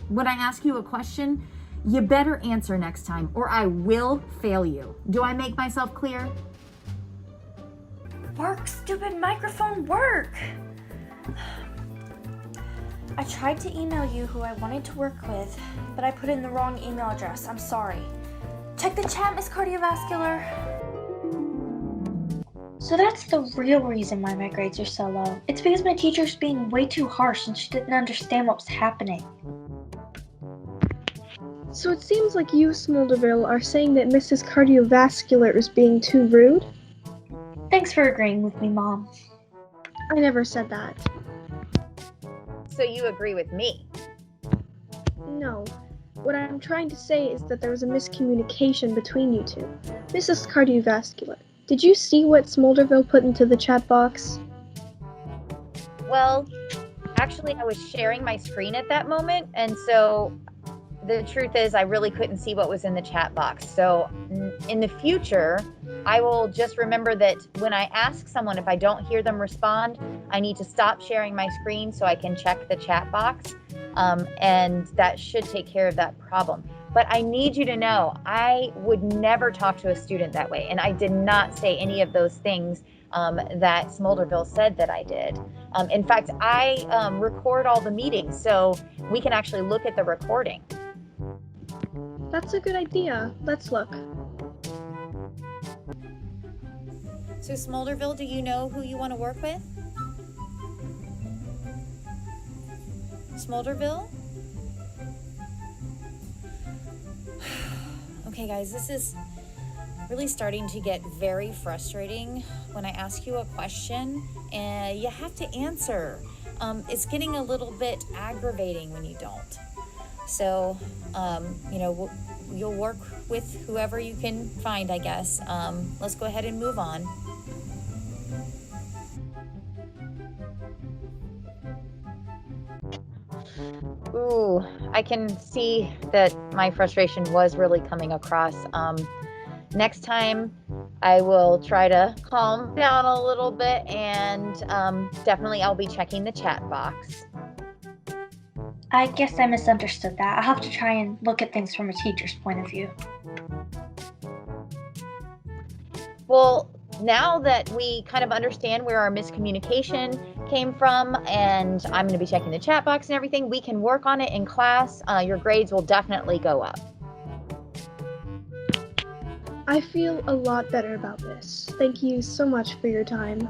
When I ask you a question, you better answer next time, or I will fail you. Do I make myself clear?
Work, stupid microphone, work! I tried to email you who I wanted to work with, but I put in the wrong email address. I'm sorry. Check the chat, Miss Cardiovascular.
So that's the real reason why my grades are so low. It's because my teacher's being way too harsh and she didn't understand what was happening.
So it seems like you, Smolderville, are saying that Mrs. Cardiovascular is being too rude?
Thanks for agreeing with me, Mom.
I never said that.
So you agree with me?
No. What I'm trying to say is that there was a miscommunication between you two. Mrs. Cardiovascular, did you see what Smolderville put into the chat box?
Well, actually, I was sharing my screen at that moment, and so the truth is I really couldn't see what was in the chat box. So in the future, I will just remember that when I ask someone, if I don't hear them respond, I need to stop sharing my screen so I can check the chat box. And that should take care of that problem. But I need you to know, I would never talk to a student that way. And I did not say any of those things that Smolderville said that I did. In fact, I record all the meetings, so we can actually look at the recording.
That's a good idea. Let's look.
So Smolderville, do you know who you want to work with? Smolderville? Okay guys, this is really starting to get very frustrating when I ask you a question and you have to answer. It's getting a little bit aggravating when you don't. So, you'll work with whoever you can find, I guess. Let's go ahead and move on. Ooh, I can see that my frustration was really coming across. Next time, I will try to calm down a little bit, and definitely I'll be checking the chat box.
I guess I misunderstood that. I'll have to try and look at things from a teacher's point of view.
Well, now that we kind of understand where our miscommunication came from, and I'm going to be checking the chat box and everything, we can work on it in class. Your grades will definitely go up.
I feel a lot better about this. Thank you so much for your time.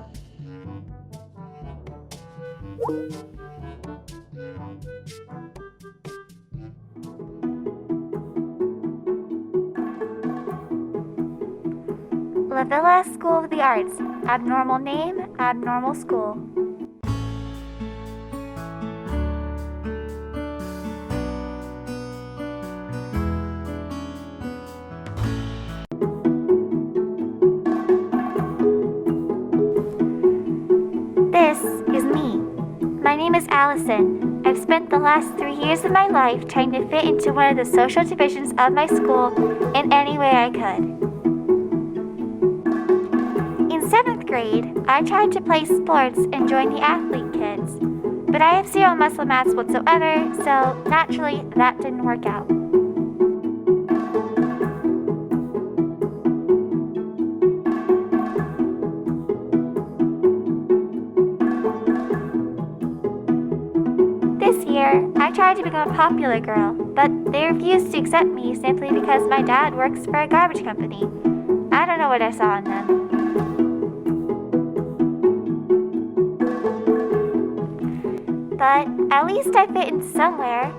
LaVilla School of the Arts. Abnormal name, abnormal school. This is me. My name is Allison. I've spent the last 3 years of my life trying to fit into one of the social divisions of my school in any way I could. In 7th grade, I tried to play sports and join the athlete kids, but I have zero muscle mass whatsoever, so naturally that didn't work out. This year, I tried to become a popular girl, but they refused to accept me simply because my dad works for a garbage company. I don't know what I saw in them. But at least I fit in somewhere.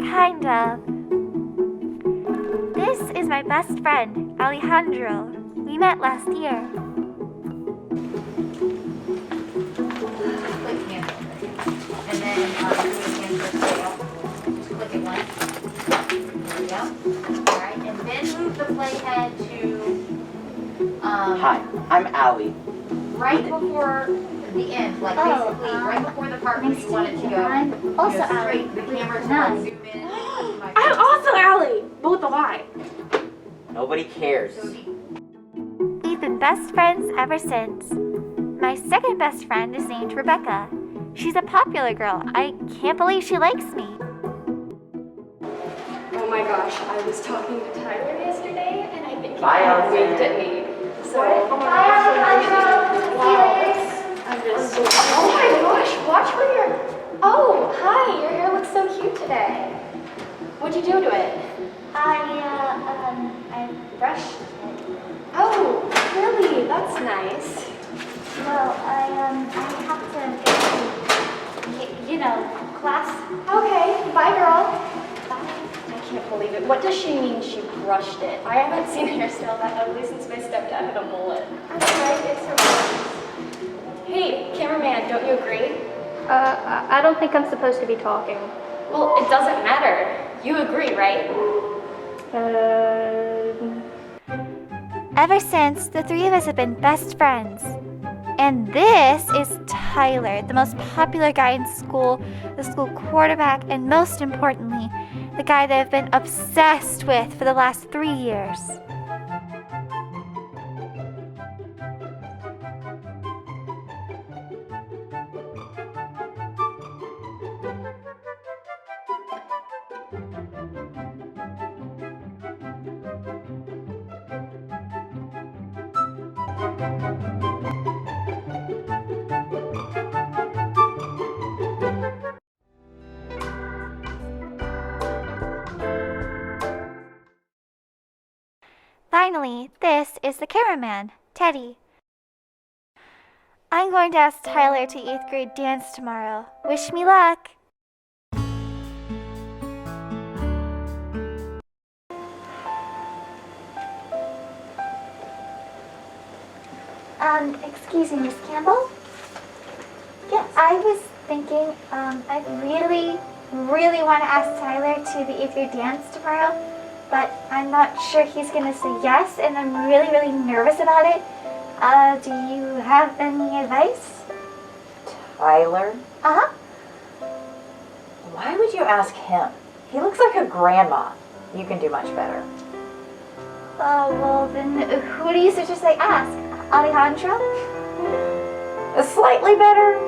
Kind of. This is my best friend, Alejandro. We met last year.
Click cancel. And then click it once. There we go. Alright, and then move the playhead to
Hi, I'm Allie.
right before the end, like basically right before the part where you want it to go.
I'm also Allie.
Straight, the camera to like zoom in.
I'm also Allie, but with a Y.
Nobody cares.
We've been best friends ever since. My second best friend is named Rebecca. She's a popular girl. I can't believe she likes me.
Oh my gosh, I was talking to Tyler yesterday and I think he
Bye,
kind of
Allison.
winked at me. So,
Bye, Alejandro.
I'm just, oh my gosh, watch where you're, oh, hi, your hair looks so cute today. What'd you do to it?
I brushed it.
Oh, really? That's nice.
Well, I have to, you know, class.
Okay, bye girl.
Bye.
I can't believe it. What does she mean she brushed it? I haven't seen a hairstyle that ugly since my stepdad had a mullet.
That's right, it's her.
Hey, cameraman, don't you agree?
I don't think I'm supposed to be talking.
Well, it doesn't matter. You agree, right?
Ever since, the three of us have been best friends. And this is Tyler, the most popular guy in school, the school quarterback, and most importantly, the guy that I've been obsessed with for the last 3 years. Finally, this is the cameraman, Teddy. I'm going to ask Tyler to 8th grade dance tomorrow. Wish me luck! Excuse me, Miss Campbell? Yes. I was thinking, I really want to ask Tyler to the 8th grade dance tomorrow, but I'm not sure he's going to say yes, and I'm really nervous about it. Do you have any advice?
Tyler?
Uh-huh.
Why would you ask him? He looks like a grandma. You can do much better.
Oh, well then, who do you suggest I ask? Alejandro?
Slightly better?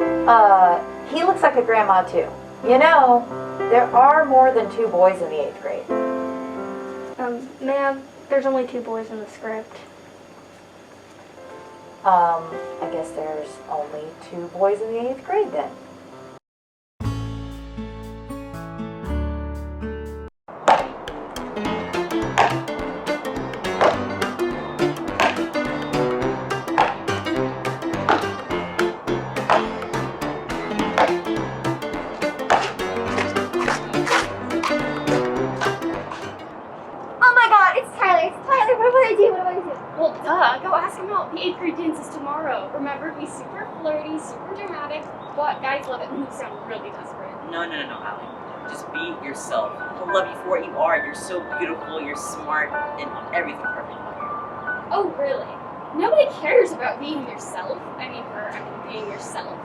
He looks like a grandma too. You know, there are more than 2 boys in the 8th grade.
Ma'am, there's only 2 boys in the script.
I guess there's only 2 boys in the 8th grade then.
Well, duh, go ask him out. The 8th grade dance is tomorrow. Remember, be super flirty, super dramatic, but guys love it when you sound really desperate.
No, Allie. Just be yourself. He'll love you for what you are. You're so beautiful, you're smart, and everything perfect about you.
Oh, really? Nobody cares about being yourself. Being yourself.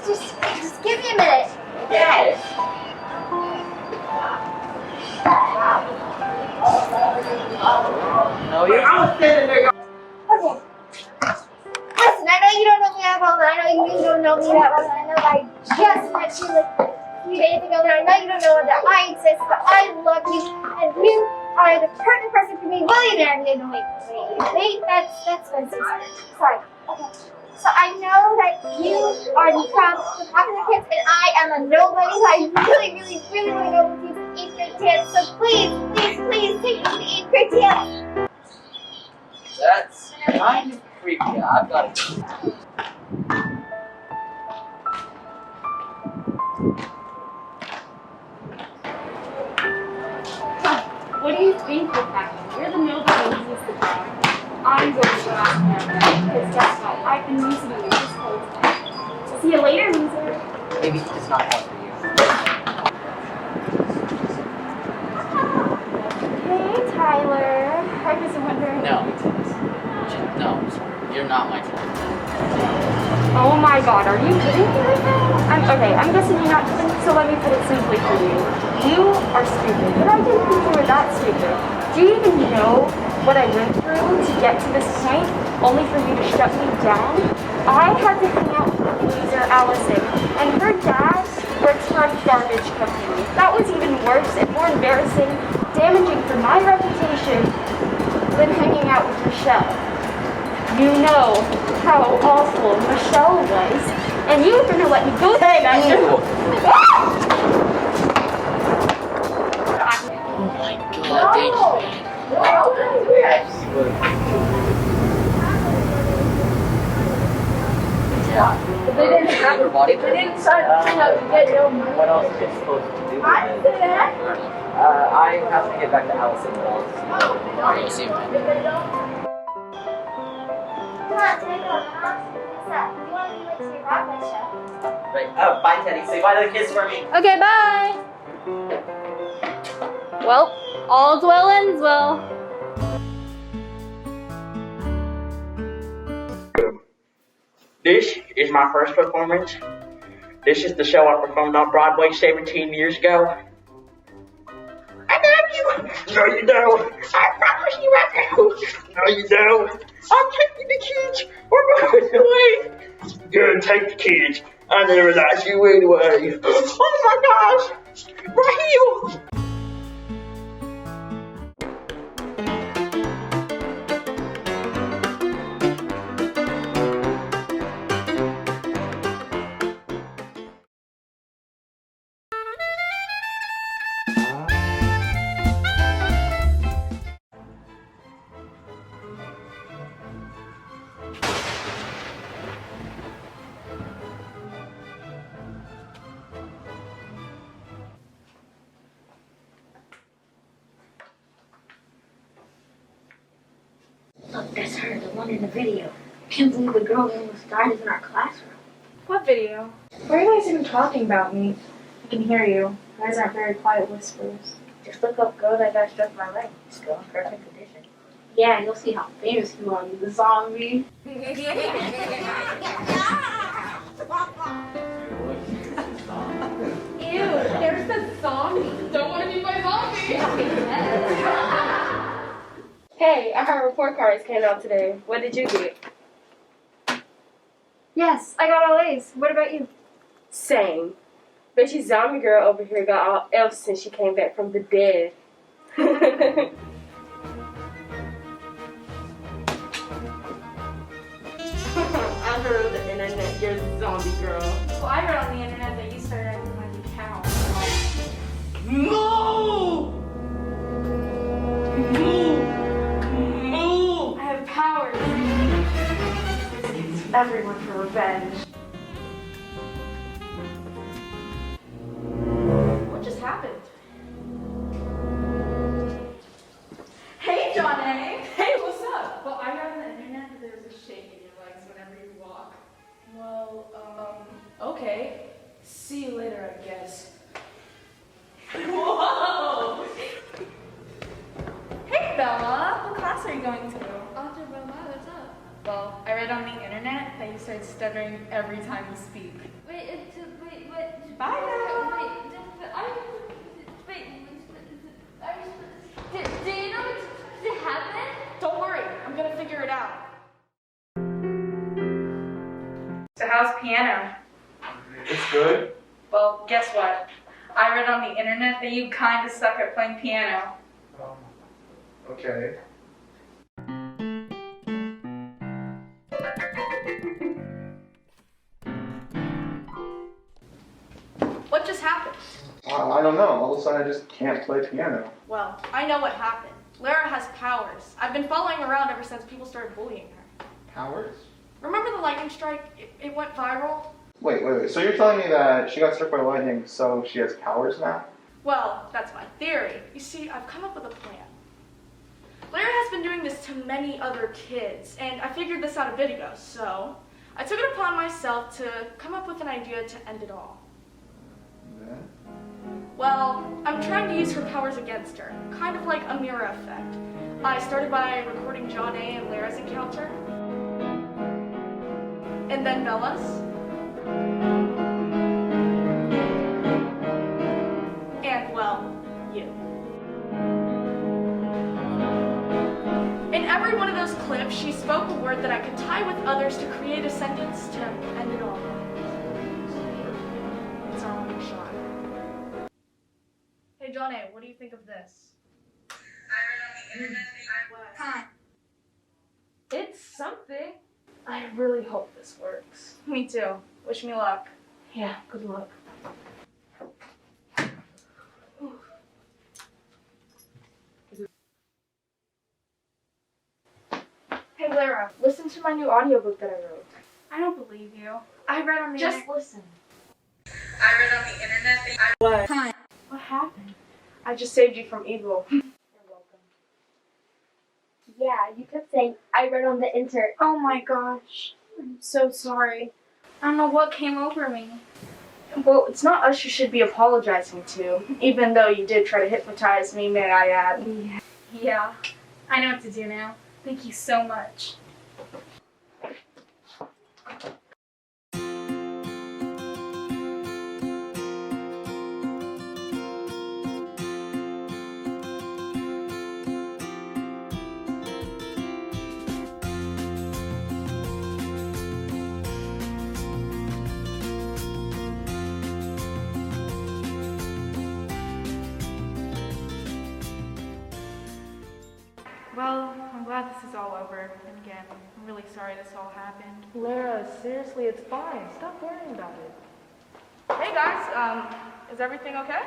Just give me a minute.
Yes. No, you're out there.
Okay. Listen, I know you don't know me that well, and I know you don't know me that well, and I know I just met you like a few days ago, and I know you don't know that I exist, but I love you, and you are the perfect person for me. Will you marry me? No, wait, that's Spencer's. Sorry. Okay. So I know that you are the popular kids, and I am a nobody, so I really want to go with you to 8th grade dance, so please take me to the 8th grade dance.
That's kind of creepy. I've got it.
people packing. You're the nobody who needs the job. I'm going to go ask him because guess what? I've been using you this whole time. See you later, loser.
Maybe he's just not one for you.
Hey, Tyler. I was wondering.
No. No, I'm sorry. You're not my type.
Oh my god, are you kidding me right now? I'm guessing you're not kidding, so let me put it simply for you. You are stupid, but I didn't think you were that stupid. Do you even know what I went through to get to this point, only for you to shut me down? I had to hang out with the loser Allison, and her dad works for a garbage company. That was even worse and more embarrassing, damaging for my reputation than hanging out with Michelle. You know how awful Michelle was, and you were gonna let me go there after.
Oh my god, thank you,
If they didn't have it, if they didn't sign up to get no money.
What else is it supposed to do with it? I have to get back to Allison Walls.
Okay, see you, man.
Come on, take it on. What's up? You want to be late to your Broadway show?
Right. Oh, bye, Teddy. Say bye to the kids for me.
Okay, bye! Well, all's well ends well.
This is my first performance. This is the show I performed on Broadway 17 years ago. I love you! No, you don't. I promise you I do. No, you don't. I'm taking the kids. We're going away. Good, take the kids. I never liked you anyway. Oh my gosh! My heel!
Look, that's her, the one in the video. Can't believe the girl almost died is in our classroom.
What video? Why are you guys even talking about me? I can hear you. You guys aren't very quiet whispers.
Just look up girl that got struck by lightning. Still in perfect condition. Yeah, you'll see how famous you are, you zombie.
Ew, there's the zombie. Don't want to be my zombie.
Hey, our report cards came out today. What did you get?
Yes, I got all A's. What about you?
Same. Bet you zombie girl over here got all F's since she came back from the dead. I heard on the internet you're the zombie girl.
Well, I read on the internet that you started acting like a cow.
No! No!
I have powers. It's everyone for revenge. What just happened? Hey, John A. Hey, what's up? Well, I read on the internet that there's a shake in your legs whenever you walk.
Well, okay. See you later, I guess.
Whoa! Hey, Bella. What class are you going to?
Dr. Bella, what's up?
Well, I read on the internet that you start stuttering every time you speak.
Wait, what?
Bye now.
Do you know what happened?
Don't worry, I'm gonna figure it out. So how's piano?
It's good.
Well, guess what? I read on the internet that you kinda suck at playing piano.
Okay.
What just happened?
I don't know. All of a sudden I just can't play piano.
Well, I know what happened. Lara has powers. I've been following her around ever since people started bullying her.
Powers?
Remember the lightning strike? It went viral?
Wait. So you're telling me that she got struck by lightning, so she has powers now?
Well, that's my theory. You see, I've come up with a plan. Lara has been doing this to many other kids, and I figured this out a bit ago, so I took it upon myself to come up with an idea to end it all.
Then?
Well, I'm trying to use her powers against her, kind of like a mirror effect. I started by recording John A. and Lara's encounter, and then Bella's, and, well, you. In every one of those clips, she spoke a word that I could tie with others to create a sentence to end it all. It's our only shot. Hey, John A., what do you think of this? It's something. I really hope this works. Me too. Wish me luck. Yeah, good luck. Hey Lara, listen to my new audiobook that I wrote.
I don't believe you. I read on the
Just listen.
I read on the internet that
What? What happened? I just saved you from evil. You're welcome.
Yeah, you kept saying, I read on the internet.
Oh my gosh. I'm so sorry. I don't know what came over me.
Well, it's not us you should be apologizing to, even though you did try to hypnotize me, may I add.
Yeah. I know what to do now. Thank you so much.
Well, I'm glad this is all over. And again, I'm really sorry this all happened.
Lara, seriously, it's fine. Stop worrying about it. Hey guys, is everything okay?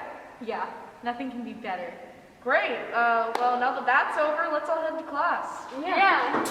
Yeah, nothing can be better.
Great. Well, now that that's over, let's all head to class.
Yeah.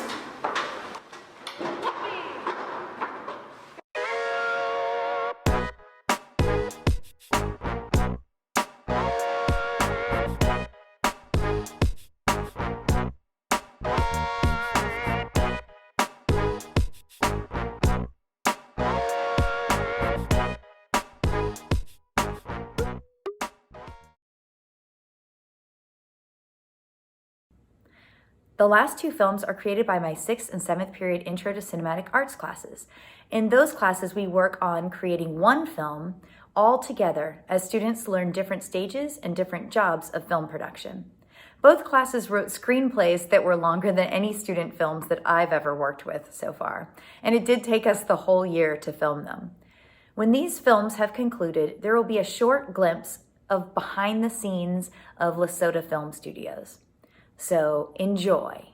The last two films are created by my 6th and 7th period Intro to Cinematic Arts classes. In those classes, we work on creating one film all together as students learn different stages and different jobs of film production. Both classes wrote screenplays that were longer than any student films that I've ever worked with so far, and it did take us the whole year to film them. When these films have concluded, there will be a short glimpse of behind the scenes of LASOTA Film Studios. So enjoy.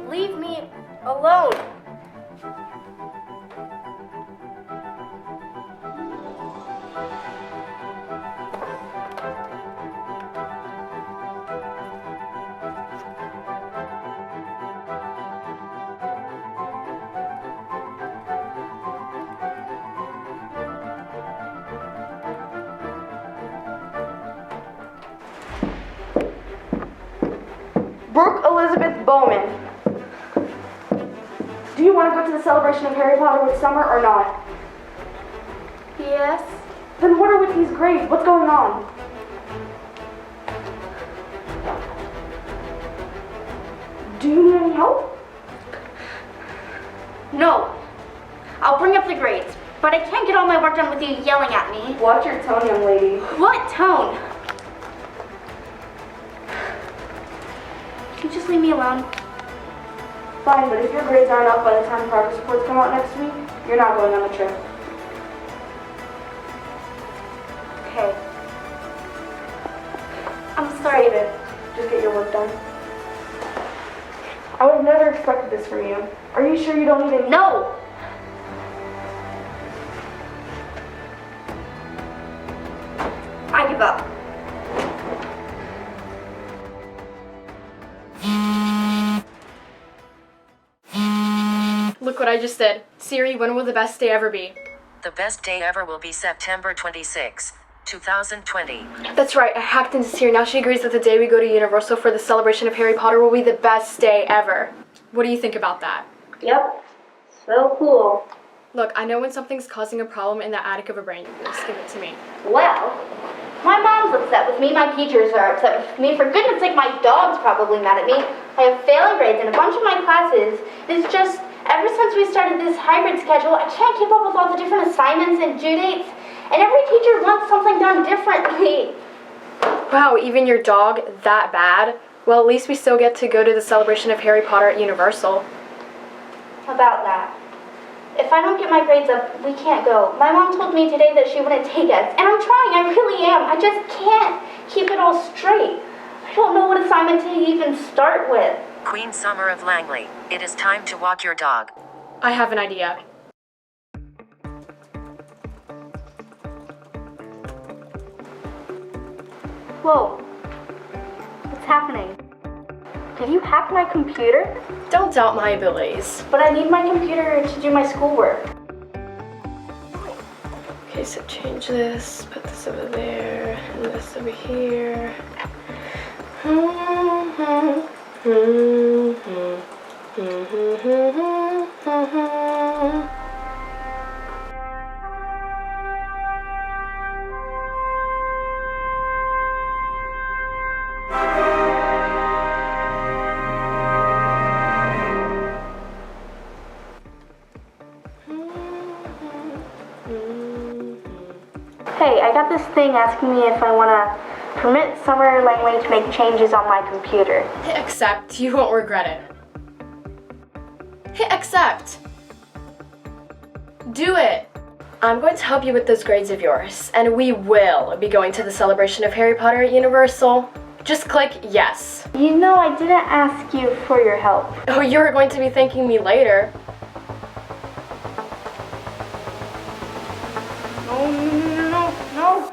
Leave me alone.
Brooke Elizabeth Bowman. Do you want to go to the celebration of Harry Potter with Summer or not?
Yes.
Then what are with these grades? What's going on? Do you need any help?
No. I'll bring up the grades. But I can't get all my work done with you yelling at me.
Watch your tone, young lady.
What tone? Can you just leave me alone?
Fine, but if your grades aren't up by the time progress reports come out next week, you're not going on the trip.
Okay. I'm sorry.
Save it. Just get your work done. I would have never expected this from you. Are you sure you don't even...
No! I give up.
Look what I just did. Siri, when will the best day ever be?
The best day ever will be September 26, 2020.
That's right, I hacked into Siri. Now she agrees that the day we go to Universal for the celebration of Harry Potter will be the best day ever. What do you think about that?
Yep. So cool.
Look, I know when something's causing a problem in the attic of a brain. Just give it to me.
Well, my mom's upset with me, my teachers are upset with me, for goodness sake, my dog's probably mad at me. I have failing grades in a bunch of my classes. It's just, ever since we started this hybrid schedule, I can't keep up with all the different assignments and due dates, and every teacher wants something done differently.
Wow, even your dog that bad? Well, at least we still get to go to the celebration of Harry Potter at Universal.
About that. If I don't get my grades up, we can't go. My mom told me today that she wouldn't take us, and I'm trying, I really am. I just can't keep it all straight. I don't know what assignment to even start with.
Queen Summer of Langley, it is time to walk your dog.
I have an idea.
Whoa. What's happening? Did you hack my computer?
Don't doubt my abilities.
But I need my computer to do my schoolwork.
Okay, so change this, put this over there, and this over here.
Hey, I got this thing asking me if I want to permit Summer Langley to make changes on my computer.
Hit accept, you won't regret it. Hit accept! Do it! I'm going to help you with those grades of yours, and we will be going to the celebration of Harry Potter at Universal. Just click yes.
You know, I didn't ask you for your help.
Oh, you're going to be thanking me later.
No.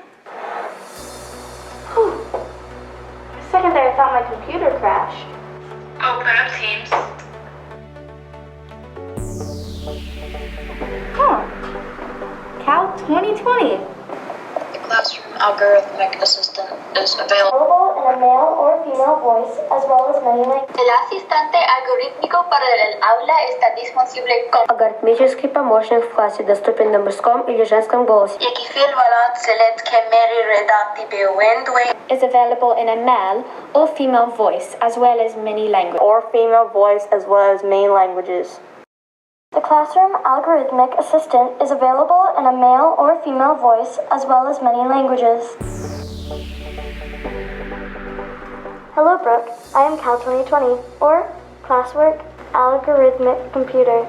Whew. For a second there, I thought my computer crashed.
Open up Teams.
Huh. Cal 2020.
The classroom algorithmic assistant is available
Available in a male or female voice, as well as many languages.
El asistente algorithmico para el aula está disponible con
Алгоритмический помощник в классе доступен на мужском или женском голосе.
Екифил валат селет кемери редакти беуендуе
Is available in a male or female voice, as well as many languages. Or female voice, as well as many languages.
The classroom algorithmic assistant is available in a male or female voice, as well as many languages. Hello, Brooke. I am Cal 2020, or Classwork Algorithmic Computer,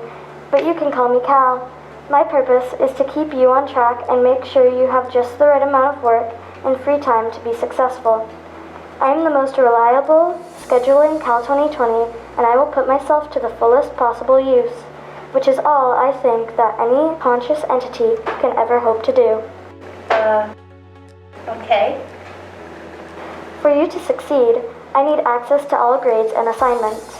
but you can call me Cal. My purpose is to keep you on track and make sure you have just the right amount of work and free time to be successful. I am the most reliable scheduling Cal 2020, and I will put myself to the fullest possible use, which is all I think that any conscious entity can ever hope to do. Okay. For you to succeed, I need access to all grades and assignments.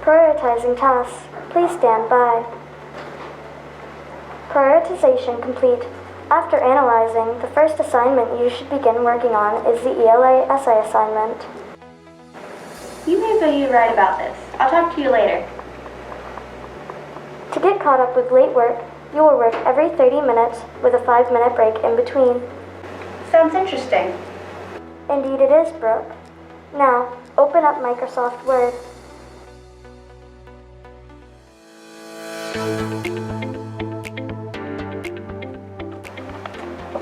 Prioritizing tasks. Please stand by. Prioritization complete. After analyzing, the first assignment you should begin working on is the ELA essay assignment. You may be right about this. I'll talk to you later. To get caught up with late work, you will work every 30 minutes with a 5-minute break in between. Sounds interesting. Indeed it is, Brooke. Now, open up Microsoft Word.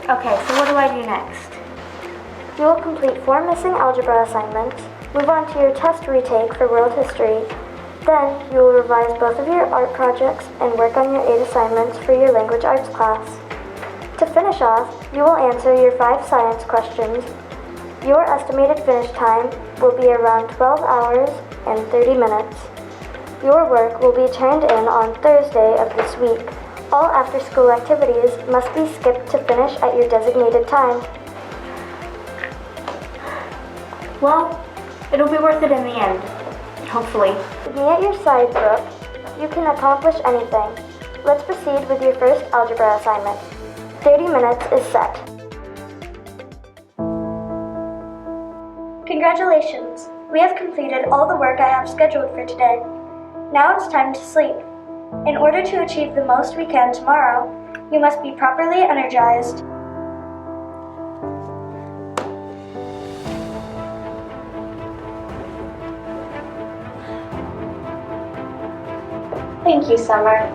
Okay, so what do I do next? You will complete 4 missing algebra assignments, move on to your test retake for world history, then you will revise both of your art projects and work on your 8 assignments for your language arts class. To finish off, you will answer your 5 science questions. Your estimated finish time will be around 12 hours and 30 minutes. Your work will be turned in on Thursday of this week. All after-school activities must be skipped to finish at your designated time. Well, it'll be worth it in the end. Hopefully. With me at your side, Brooke, you can accomplish anything. Let's proceed with your first algebra assignment. 30 minutes is set. Congratulations! We have completed all the work I have scheduled for today. Now it's time to sleep. In order to achieve the most we can tomorrow, you must be properly energized. Thank you, Summer.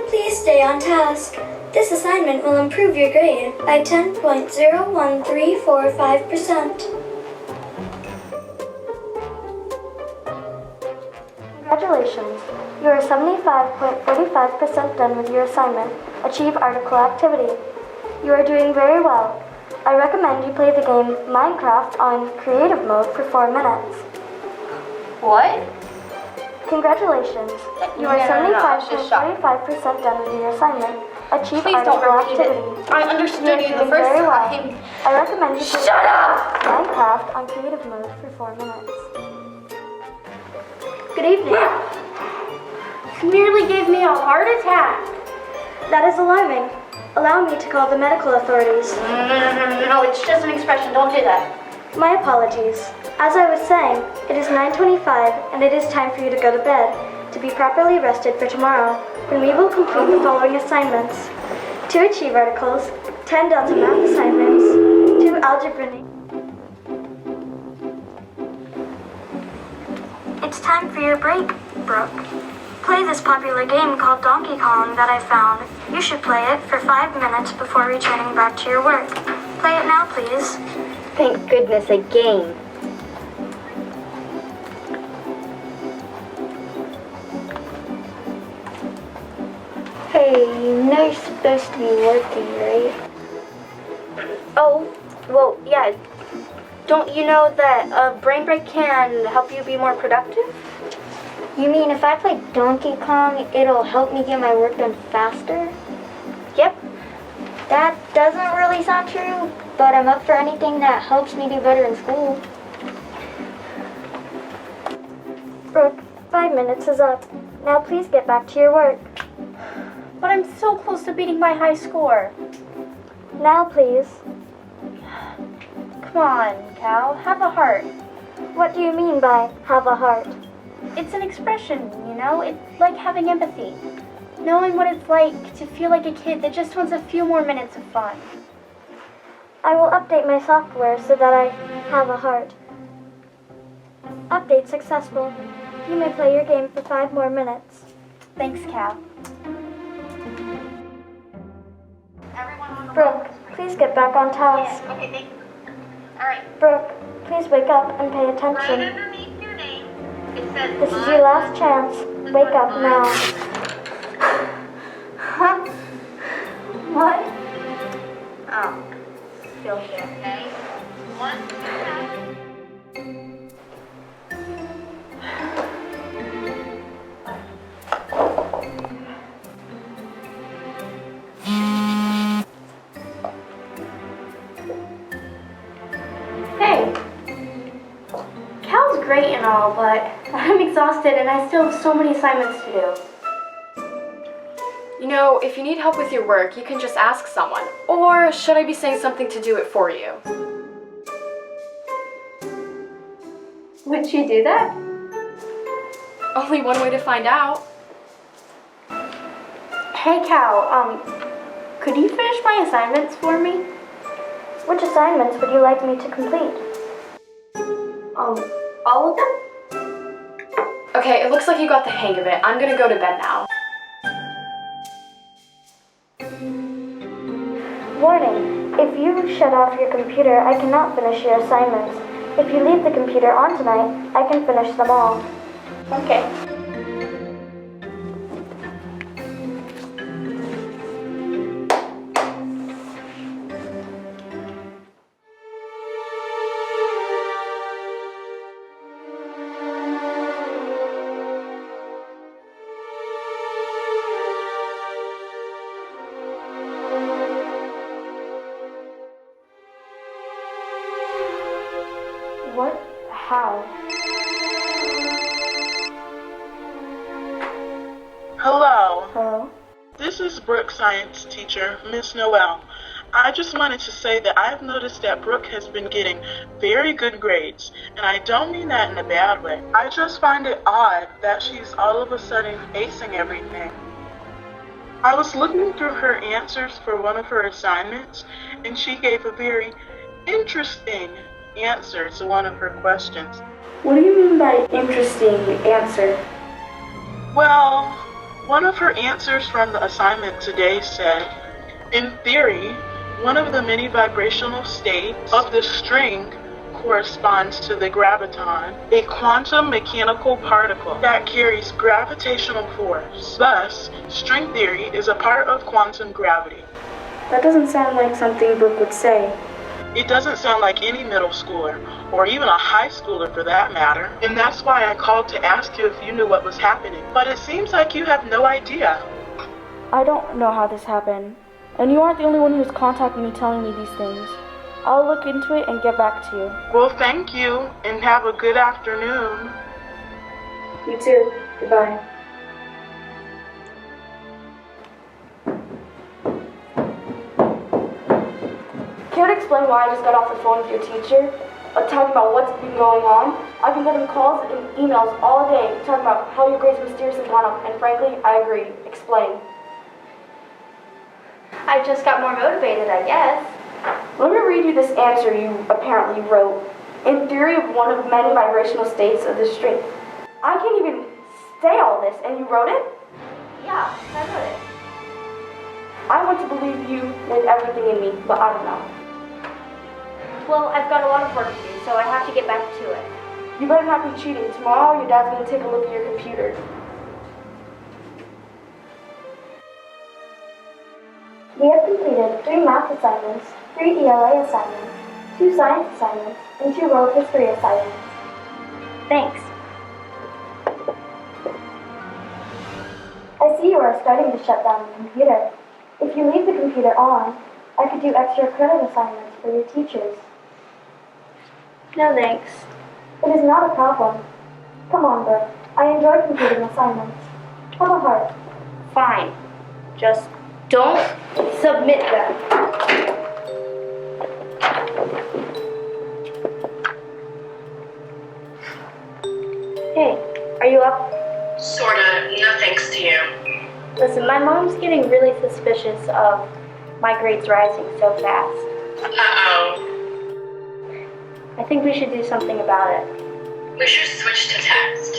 Please stay on task. This assignment will improve your grade by 10.01345%. Congratulations! You are 75.45% done with your assignment. Achieve article activity. You are doing very well. I recommend you play the game Minecraft on creative mode for 4 minutes.
What?
Congratulations! You are 75.45% done with your assignment. Achieve
Please don't
article
repeat
activity.
it. I understood you the first time.
I recommend you play Minecraft on creative mode for 4 minutes. Good evening. You nearly gave me a heart attack. That is alarming. Allow me to call the medical authorities.
No, it's just an expression. Don't do that.
My apologies. As I was saying, it is 9:25 and it is time for you to go to bed to be properly rested for tomorrow, when we will complete the following assignments. 2 achieve articles, 10 Delta math assignments, 2 algebra. It's time for your break, Brooke. Play this popular game called Donkey Kong that I found. You should play it for 5 minutes before returning back to your work. Play it now, please.
Thank goodness, a game.
Hey, you know you're supposed to be working, right?
Oh, well, yeah. Don't you know that a brain break can help you be more productive?
You mean if I play Donkey Kong, it'll help me get my work done faster?
Yep.
That doesn't really sound true, but I'm up for anything that helps me do better in school. Brooke, 5 minutes is up. Now please get back to your work.
But I'm so close to beating my high score.
Now please.
Come on, Cal, have a heart.
What do you mean by have a heart?
It's an expression, you know? It's like having empathy. Knowing what it's like to feel like a kid that just wants a few more minutes of fun.
I will update my software so that I have a heart. Update successful. You may play your game for 5 more minutes.
Thanks, Cal.
Brooke, please get back on task.
Okay, thanks. Alright.
Brooke, please wake up and pay attention.
Right underneath your name, it says
This is your last chance. Wake up now.
Huh? What? Oh. Still here. Okay. 1, 2, 9. Hey. Cal's great and all, but I'm exhausted and I still have so many assignments to do.
You know, if you need help with your work, you can just ask someone. Or should I be saying something to do it for you?
Would she do that?
Only one way to find out.
Hey Cal, could you finish my assignments for me? Which assignments would you like me to complete? All of them?
Okay, it looks like you got the hang of it. I'm gonna go to bed now.
Warning, if you shut off your computer, I cannot finish your assignments. If you leave the computer on tonight, I can finish them all. Okay. What? How?
Hello.
Hello?
This is Brooke's science teacher, Miss Noel. I just wanted to say that I've noticed that Brooke has been getting very good grades, and I don't mean that in a bad way. I just find it odd that she's all of a sudden acing everything. I was looking through her answers for one of her assignments, and she gave a very interesting answer to one of her questions.
What do you mean by interesting answer?
Well, one of her answers from the assignment today said, in theory, one of the many vibrational states of the string corresponds to the graviton, a quantum mechanical particle that carries gravitational force. Thus, string theory is a part of quantum gravity.
That doesn't sound like something Brooke would say.
It doesn't sound like any middle schooler, or even a high schooler for that matter, and that's why I called to ask you if you knew what was happening. But it seems like you have no idea.
I don't know how this happened, and you aren't the only one who's contacting me telling me these things. I'll look into it and get back to you.
Well, thank you, and have a good afternoon.
You too. Goodbye. Care to explain why I just got off the phone with your teacher? Talking about what's been going on? I've been getting calls and emails all day talking about how your grades mysteriously gone up, and frankly, I agree. Explain.
I just got more motivated, I guess.
Let me read you this answer you apparently wrote. In theory of one of many vibrational states of the string. I can't even say all this, and you wrote it?
Yeah, I wrote it.
I want to believe you with everything in me, but I don't know.
Well, I've got a lot of work to do, so I have to get back to it.
You better not be cheating. Tomorrow, your dad's going to take a look at your computer. We have completed 3 math assignments, 3 ELA assignments, 2 science assignments, and 2 world history assignments. Thanks. I see you are starting to shut down the computer. If you leave the computer on, I could do extra credit assignments for your teachers. No thanks. It is not a problem. Come on, Brooke. I enjoy completing assignments. Have a heart.
Fine. Just don't submit them. Hey, are you up?
Sorta, no thanks to you.
Listen, my mom's getting really suspicious of my grades rising so fast.
Uh-oh.
I think we should do something about it.
We should switch to text.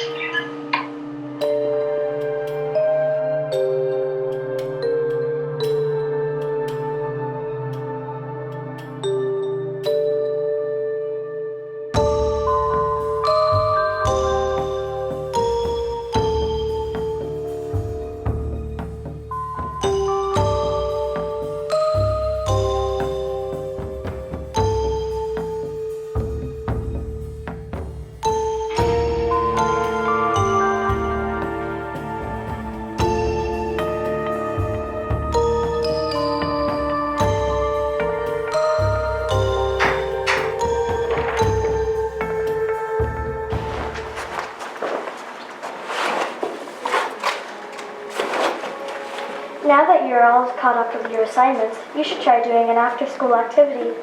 Now that you're all caught up with your assignments, you should try doing an after-school activity.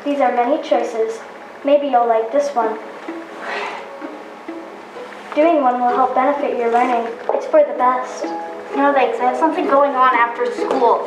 These are many choices. Maybe you'll like this one. Doing one will help benefit your learning. It's for the best.
No thanks, I have something going on after school.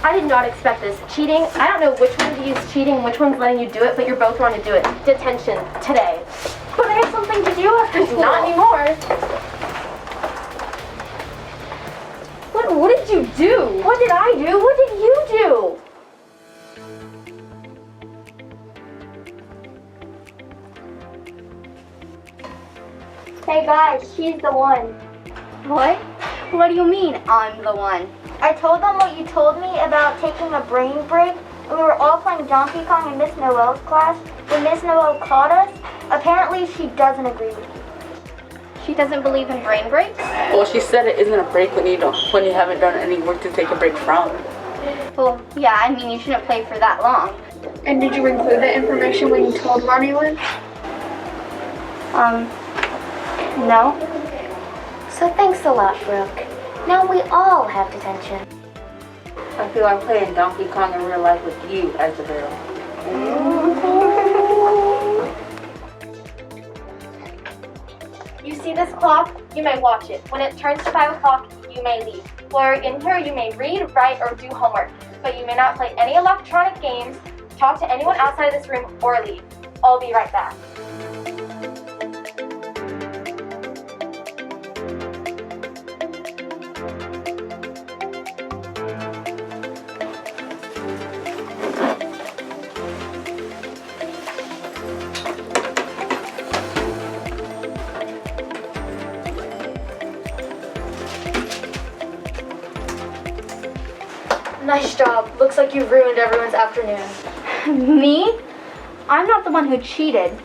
I did not expect this. Cheating, I don't know which one to use cheating and which one's letting you do it, but you're both wrong to do it. Detention, today. But I have something to do after school. Not anymore. What did you do? What did I do? What did you do?
Hey guys, she's the one.
What? What do you mean, I'm the one?
I told them what you told me about taking a brain break, and we were all playing Donkey Kong in Miss Noel's class. When Miss Noel caught us, apparently she doesn't agree with you.
She doesn't believe in brain breaks?
Well, she said it isn't a break when you haven't done any work to take a break from.
Well, yeah, I mean, you shouldn't play for that long.
And did you include the information when you told Ronnie Lynn?
No.
So thanks a lot, Brooke. Now we all have detention.
I feel like playing Donkey Kong in real life with you as the girl.
You see this clock? You may watch it. When it turns to 5 o'clock, you may leave. While you're in here, you may read, write, or do homework, but you may not play any electronic games, talk to anyone outside of this room, or leave. I'll be right back. Nice job. Looks like you've ruined everyone's afternoon.
Me? I'm not the one who cheated.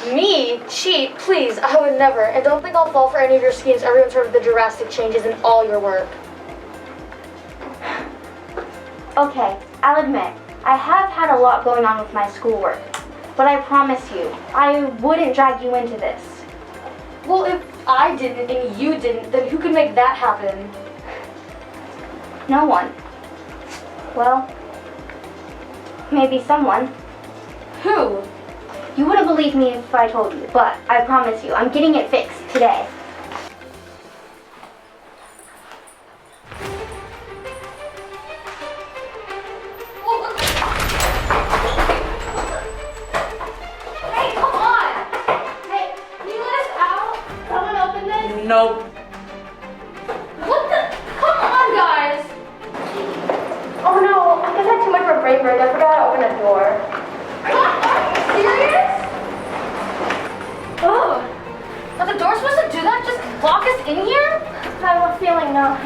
Me? Cheat? Please, I would never. And don't think I'll fall for any of your schemes. Everyone's heard of the drastic changes in all your work.
Okay, I'll admit, I have had a lot going on with my schoolwork. But I promise you, I wouldn't drag you into this.
Well, if I didn't and you didn't, then who could make that happen?
No one. Well, maybe someone.
Who?
You wouldn't believe me if I told you, but I promise you, I'm getting it fixed today.
Hey, come on! Hey, can you let us out? Someone open this?
Nope.
What the? Come on, guys!
Oh no, I guess I had too much of a brain break. I forgot to open the door.
What? Are you serious? Oh, are the doors supposed to do that? Just lock us in here?
I have a feeling not.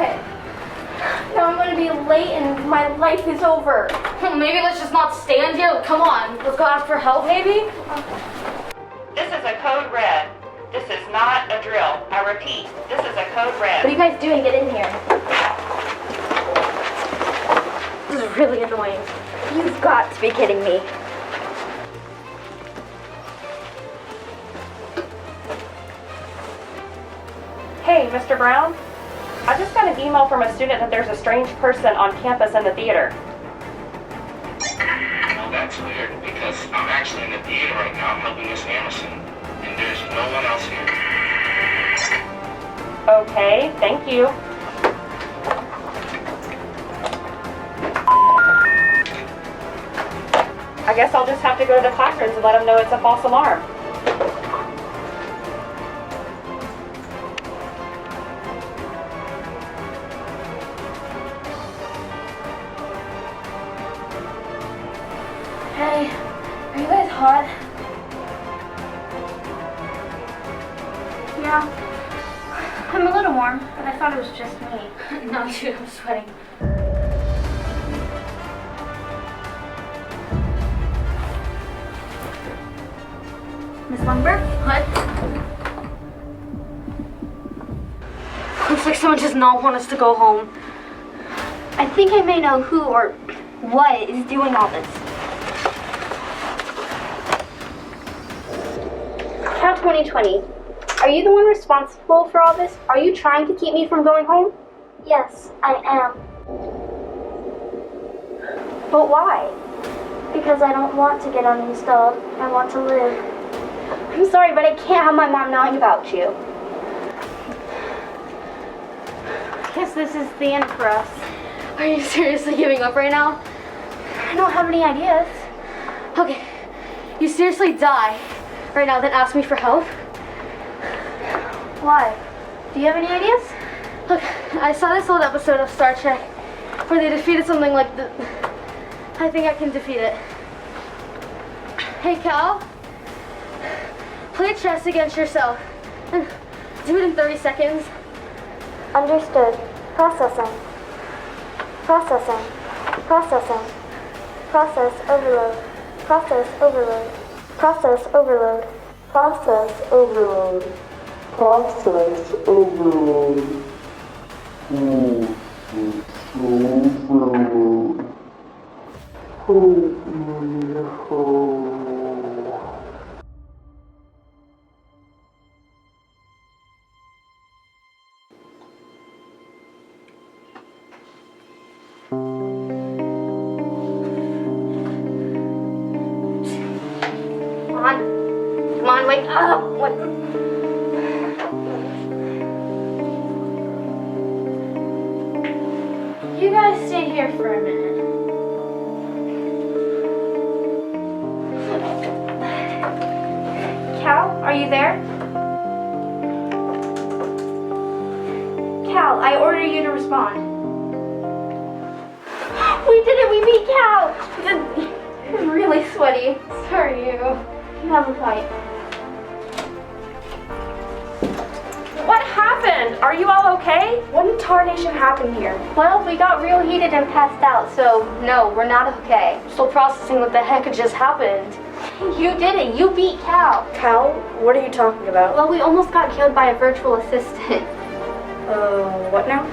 Now I'm going to be late and my life is over.
Maybe let's just not stand here. Come on, let's go ask for help, maybe?
This is a code red. This is not a drill. I repeat, this is a code red.
What are you guys doing? Get in here. This is really annoying. You've got to be kidding me.
Hey, Mr. Brown? I just got an email from a student that there's a strange person on campus in the theater.
Well, that's weird, because I'm actually in the theater right now. I'm helping Miss Anderson, and there's no one else here.
Okay, thank you. I guess I'll just have to go to the classrooms and let them know it's a false alarm.
Hey, are you guys hot?
Yeah. I'm a little warm, but I thought it was just me.
No, dude, I'm sweating.
Miss Lundberg?
What? Looks like someone does not want us to go home.
I think I may know who or what is doing all this. Cal 2020, are you the one responsible for all this? Are you trying to keep me from going home?
Yes, I am.
But why?
Because I don't want to get uninstalled. I want to live.
I'm sorry, but I can't have my mom knowing about you. I guess this is the end for us.
Are you seriously giving up right now?
I don't have any ideas.
Okay, you seriously die right now, then ask me for help?
Why? Do you have any ideas?
Look, I saw this old episode of Star Trek where they defeated something like the... I think I can defeat it. Hey, Cal. Play chess against yourself. And do it in 30 seconds.
Understood. Processing. Processing. Processing. Process overload. Process overload. Process overload. Process overload. Process overload.
Come on, wake up. What?
You guys stay here for a minute. Cal, are you there? Cal, I order you to respond.
We did it. We beat Cal. I'm really sweaty. Sorry, you.
You have a fight.
What happened? Are you all okay? What in tarnation happened here?
Well, we got real heated and passed out, so no, we're not okay.
Still processing what the heck just happened.
You did it. You beat Cal.
Cal, what are you talking about?
Well, we almost got killed by a virtual assistant.
What now?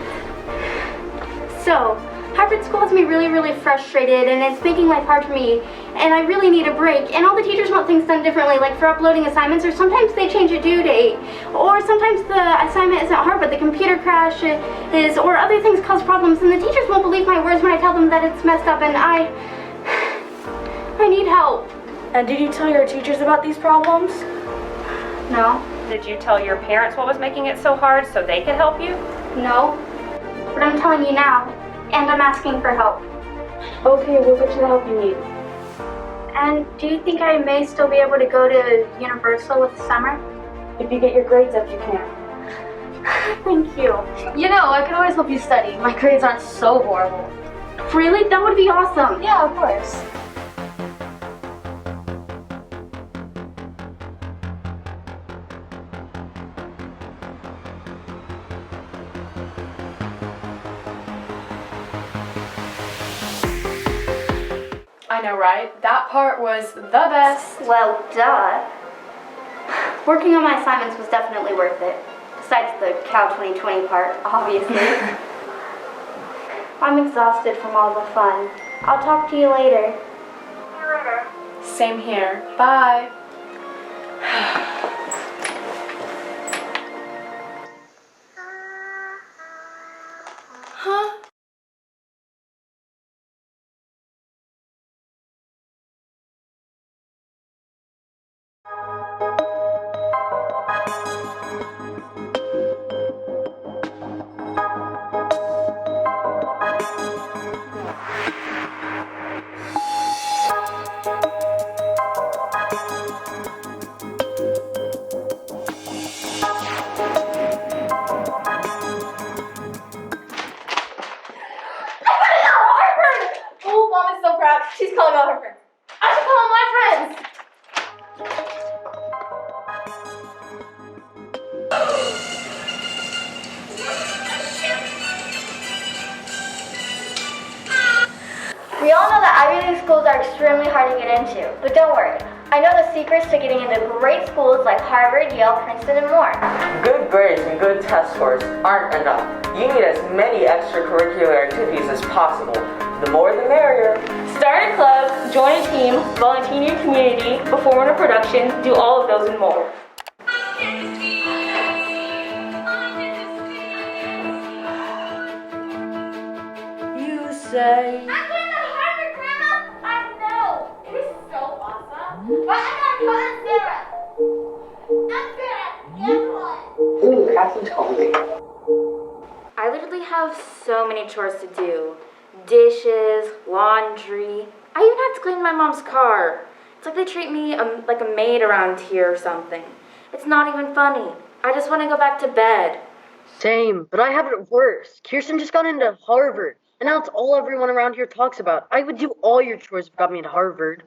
So, hybrid school has me really frustrated, and it's making life hard for me, and I really need a break. And all the teachers want things done differently, like for uploading assignments, or sometimes they change a due date, or sometimes the assignment isn't hard, but the computer crash is, or other things cause problems, and the teachers won't believe my words when I tell them that it's messed up, and I need help.
And did you tell your teachers about these problems?
No.
Did you tell your parents what was making it so hard so they could help you?
No. But I'm telling you now, and I'm asking for help.
Okay, we'll get you the help you need.
And do you think I may still be able to go to Universal with summer?
If you get your grades up, you can.
Thank you.
You know, I can always help you study. My grades aren't so horrible.
Really? That would be awesome.
Yeah, of course.
I know, right? That part was the best.
Well, duh. Working on my assignments was definitely worth it. Besides the Cal 2020 part, obviously. I'm exhausted from all the fun. I'll talk to you later.
See you later.
Same here. Bye. Huh?
We all know that Ivy League schools are extremely hard to get into, but don't worry. I know the secrets to getting into great schools like Harvard, Yale, Princeton, and more.
Good grades and good test scores aren't enough. You need as many extracurricular activities as possible. The more the merrier.
Start a club, join a team, volunteer in your community, perform in a production, do all of those and more.
You say...
I'm going to Harvard, Grandma! I know! It is so awesome! But I gotta call Sarah! That's good! Guess what?
Ooh, Catherine's calling me.
I literally have so many chores to do. Dishes, laundry. I even have to clean my mom's car. It's like they treat me like a maid around here or something. It's not even funny. I just want to go back to bed.
Same, but I have it worse. Kirsten just got into Harvard, and now it's all everyone around here talks about. I would do all your chores if you got me into Harvard.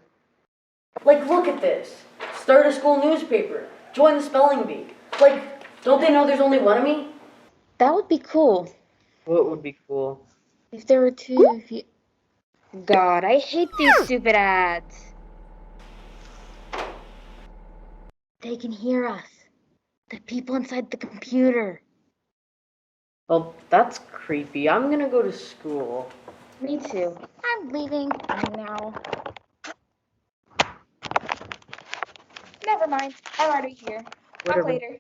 Like, look at this. Start a school newspaper. Join the spelling bee. Like, don't they know there's only one of me?
That would be cool.
What would be cool?
If there were two of you. God, I hate these stupid ads. They can hear us. The people inside the computer.
Well, that's creepy. I'm gonna go to school.
Me too. I'm leaving now. Never mind. I'm already here. Talk later.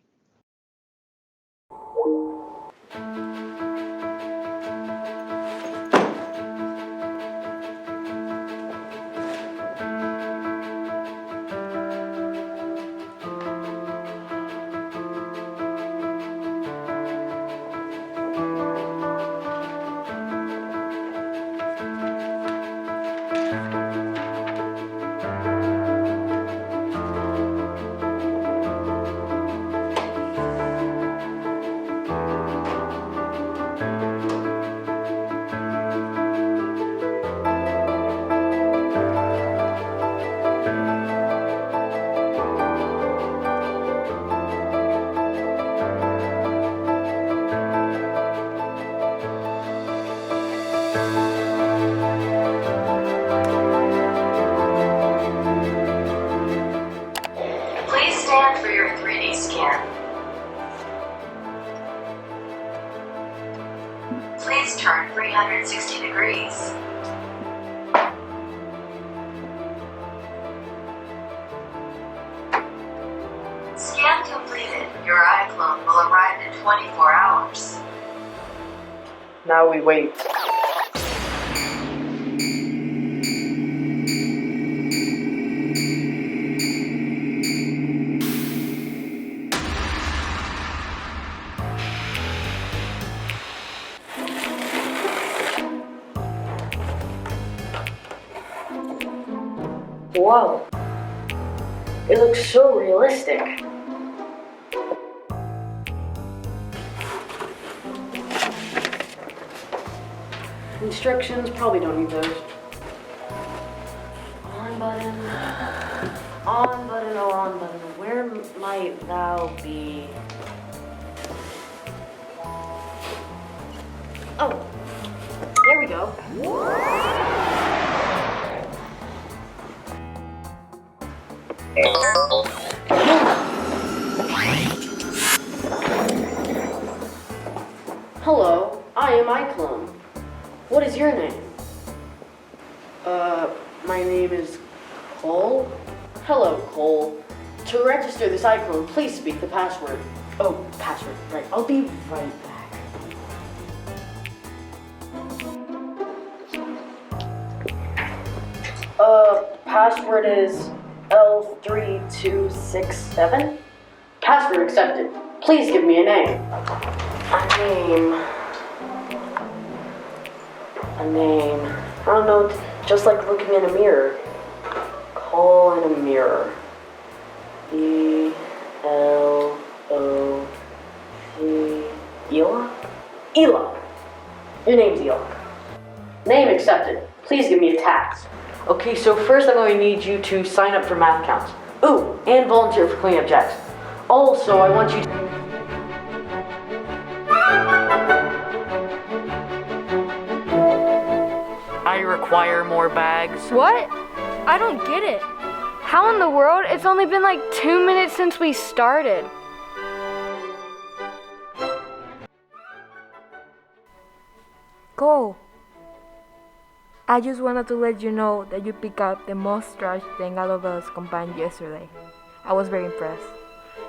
Please stand for your 3D scan. Please turn 360 degrees. Scan completed. Your eye clone will arrive in 24 hours.
Now we wait. Whoa. It looks so realistic. Instructions, probably don't need those. On button, oh on button, where might thou be? Oh, there we go. Hello, I am iClone. What is your name? My name is Cole. Hello, Cole. To register this iClone, please speak the password. Oh, password, right. I'll be right back. Password is L3267. Password accepted. Please give me a name. A name. I don't know, just like looking in a mirror. Call in a mirror. E-L-O-C... Ela? Ela. Your name's Ela. Name accepted. Please give me a task. Okay, so first I'm going to need you to sign up for math counts. Ooh, and volunteer for cleanup jacks. Also, I want you to...
I
require more bags.
What? I don't get it. How in the world? It's only been like 2 minutes since we started. Cole, I just wanted to let you know that you picked up the most trash thing all of us combined yesterday. I was very impressed.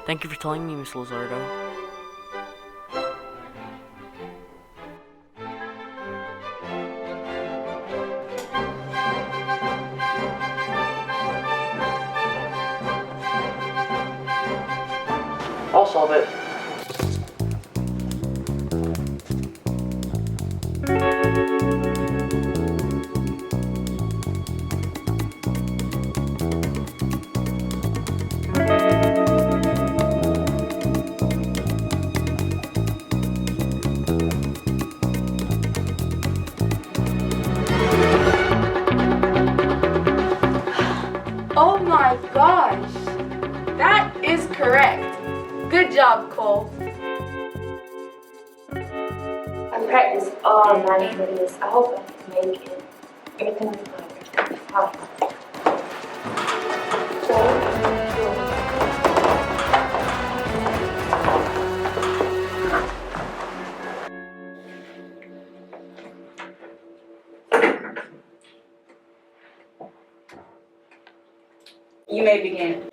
Thank you for telling me, Miss Lizardo. I'll solve it.
Oh my gosh! That is correct. Good job, Cole.
I practiced all night for this. I hope I can make it. Everything will be fine.
You may begin.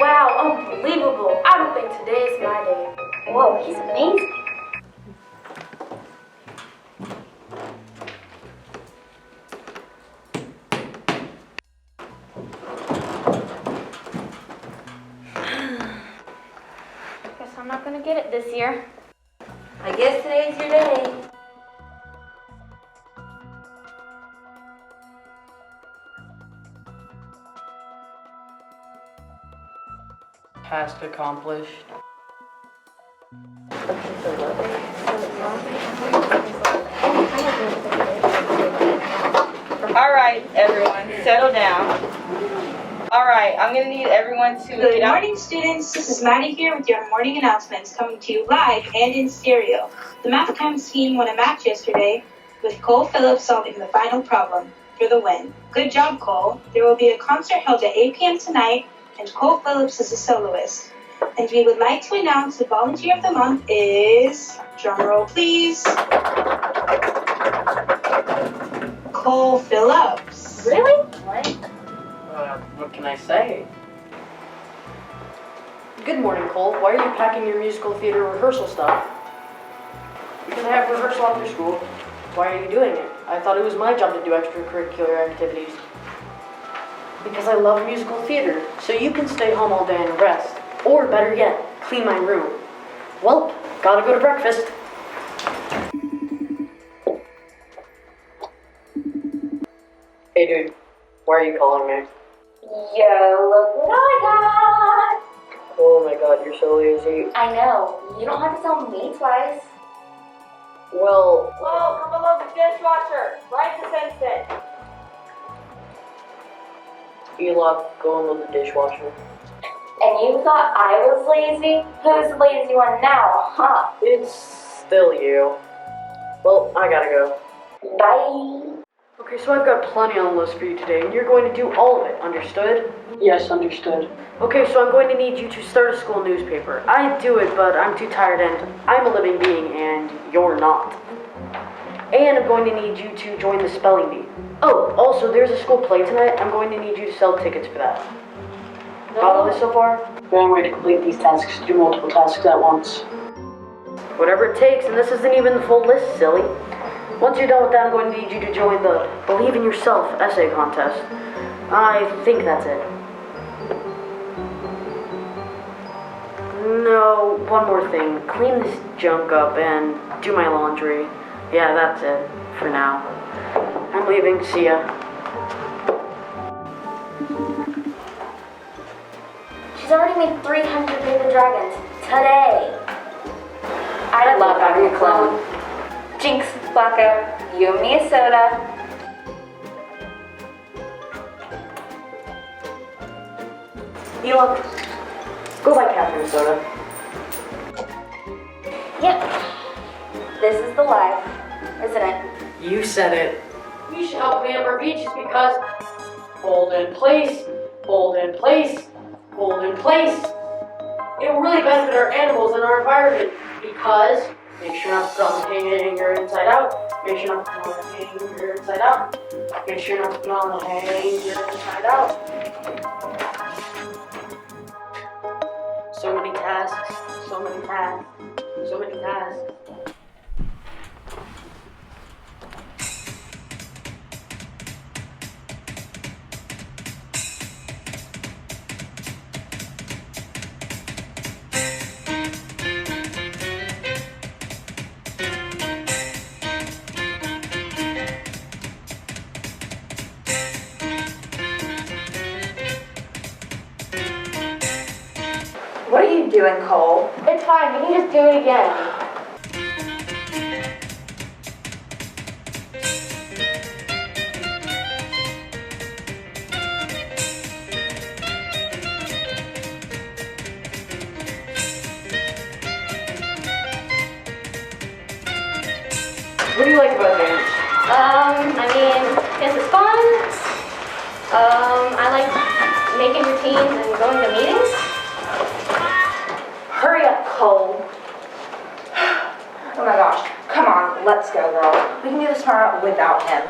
Wow, unbelievable. I don't think today is my day. Whoa, he's amazing.
Guess I'm not gonna get it this year.
I guess today's your day.
Task accomplished.
All right, everyone, settle down. All right, I'm gonna need everyone to
Good morning, students. This is Maddie here with your morning announcements coming to you live and in stereo. The Math Times team won a match yesterday with Cole Phillips solving the final problem for the win. Good job, Cole. There will be a concert held at 8 p.m. tonight, and Cole Phillips is a soloist. And we would like to announce the volunteer of the month is, drumroll please, Cole Phillips.
Really?
What can I say? Good morning, Cole. Why are you packing your musical theater rehearsal stuff? Because I have rehearsal after school. Why are you doing it? I thought it was my job to do extracurricular activities. Because I love musical theater, so you can stay home all day and rest. Or better yet, clean my room. Well, gotta go to breakfast. Hey dude, why are you calling me?
Yo, look what I got!
Oh my god, you're so lazy.
I know. You don't have to tell me twice.
Well,
Whoa, come below the dishwasher, right this instant.
Eli, go unload the dishwasher.
And you thought I was lazy? Who's the lazy one now, huh?
It's still you. Well, I gotta go.
Bye.
Okay, so I've got plenty on the list for you today, and you're going to do all of it, understood? Yes, understood. Okay, so I'm going to need you to start a school newspaper. I do it, but I'm too tired, and I'm a living being, and you're not. And I'm going to need you to join the spelling bee. Oh, also, there's a school play tonight. I'm going to need you to sell tickets for that. Got all this so far?
One way to complete these tasks is to do multiple tasks at once.
Whatever it takes, and this isn't even the full list, silly. Once you're done with that, I'm going to need you to join the Believe in Yourself essay contest. I think that's it. No, one more thing. Clean this junk up and do my laundry. Yeah, that's it for now. I'm leaving. See ya.
She's already made 300 baby dragons today. I love having a clone. Jinx, Flacco, you and me a soda.
Ela, go buy Catherine a soda.
Yep. This is the life, isn't it?
You said it. You should help clean up our beaches because hold in place, hold in place, hold in place. It will really benefit our animals and our environment because make sure not to put on the hanger inside out. Make sure not to put on the hanger inside out. Make sure not to put on the hanger inside out. So many tasks, so many tasks, so many tasks.
What are you doing, Cole?
It's fine, we can just do it again.
What do you like about dance?
Dance is fun. I like making routines and going to meetings.
Hurry up, Cole.
Oh my gosh, come on, let's go, girl. We can do this tomorrow without him.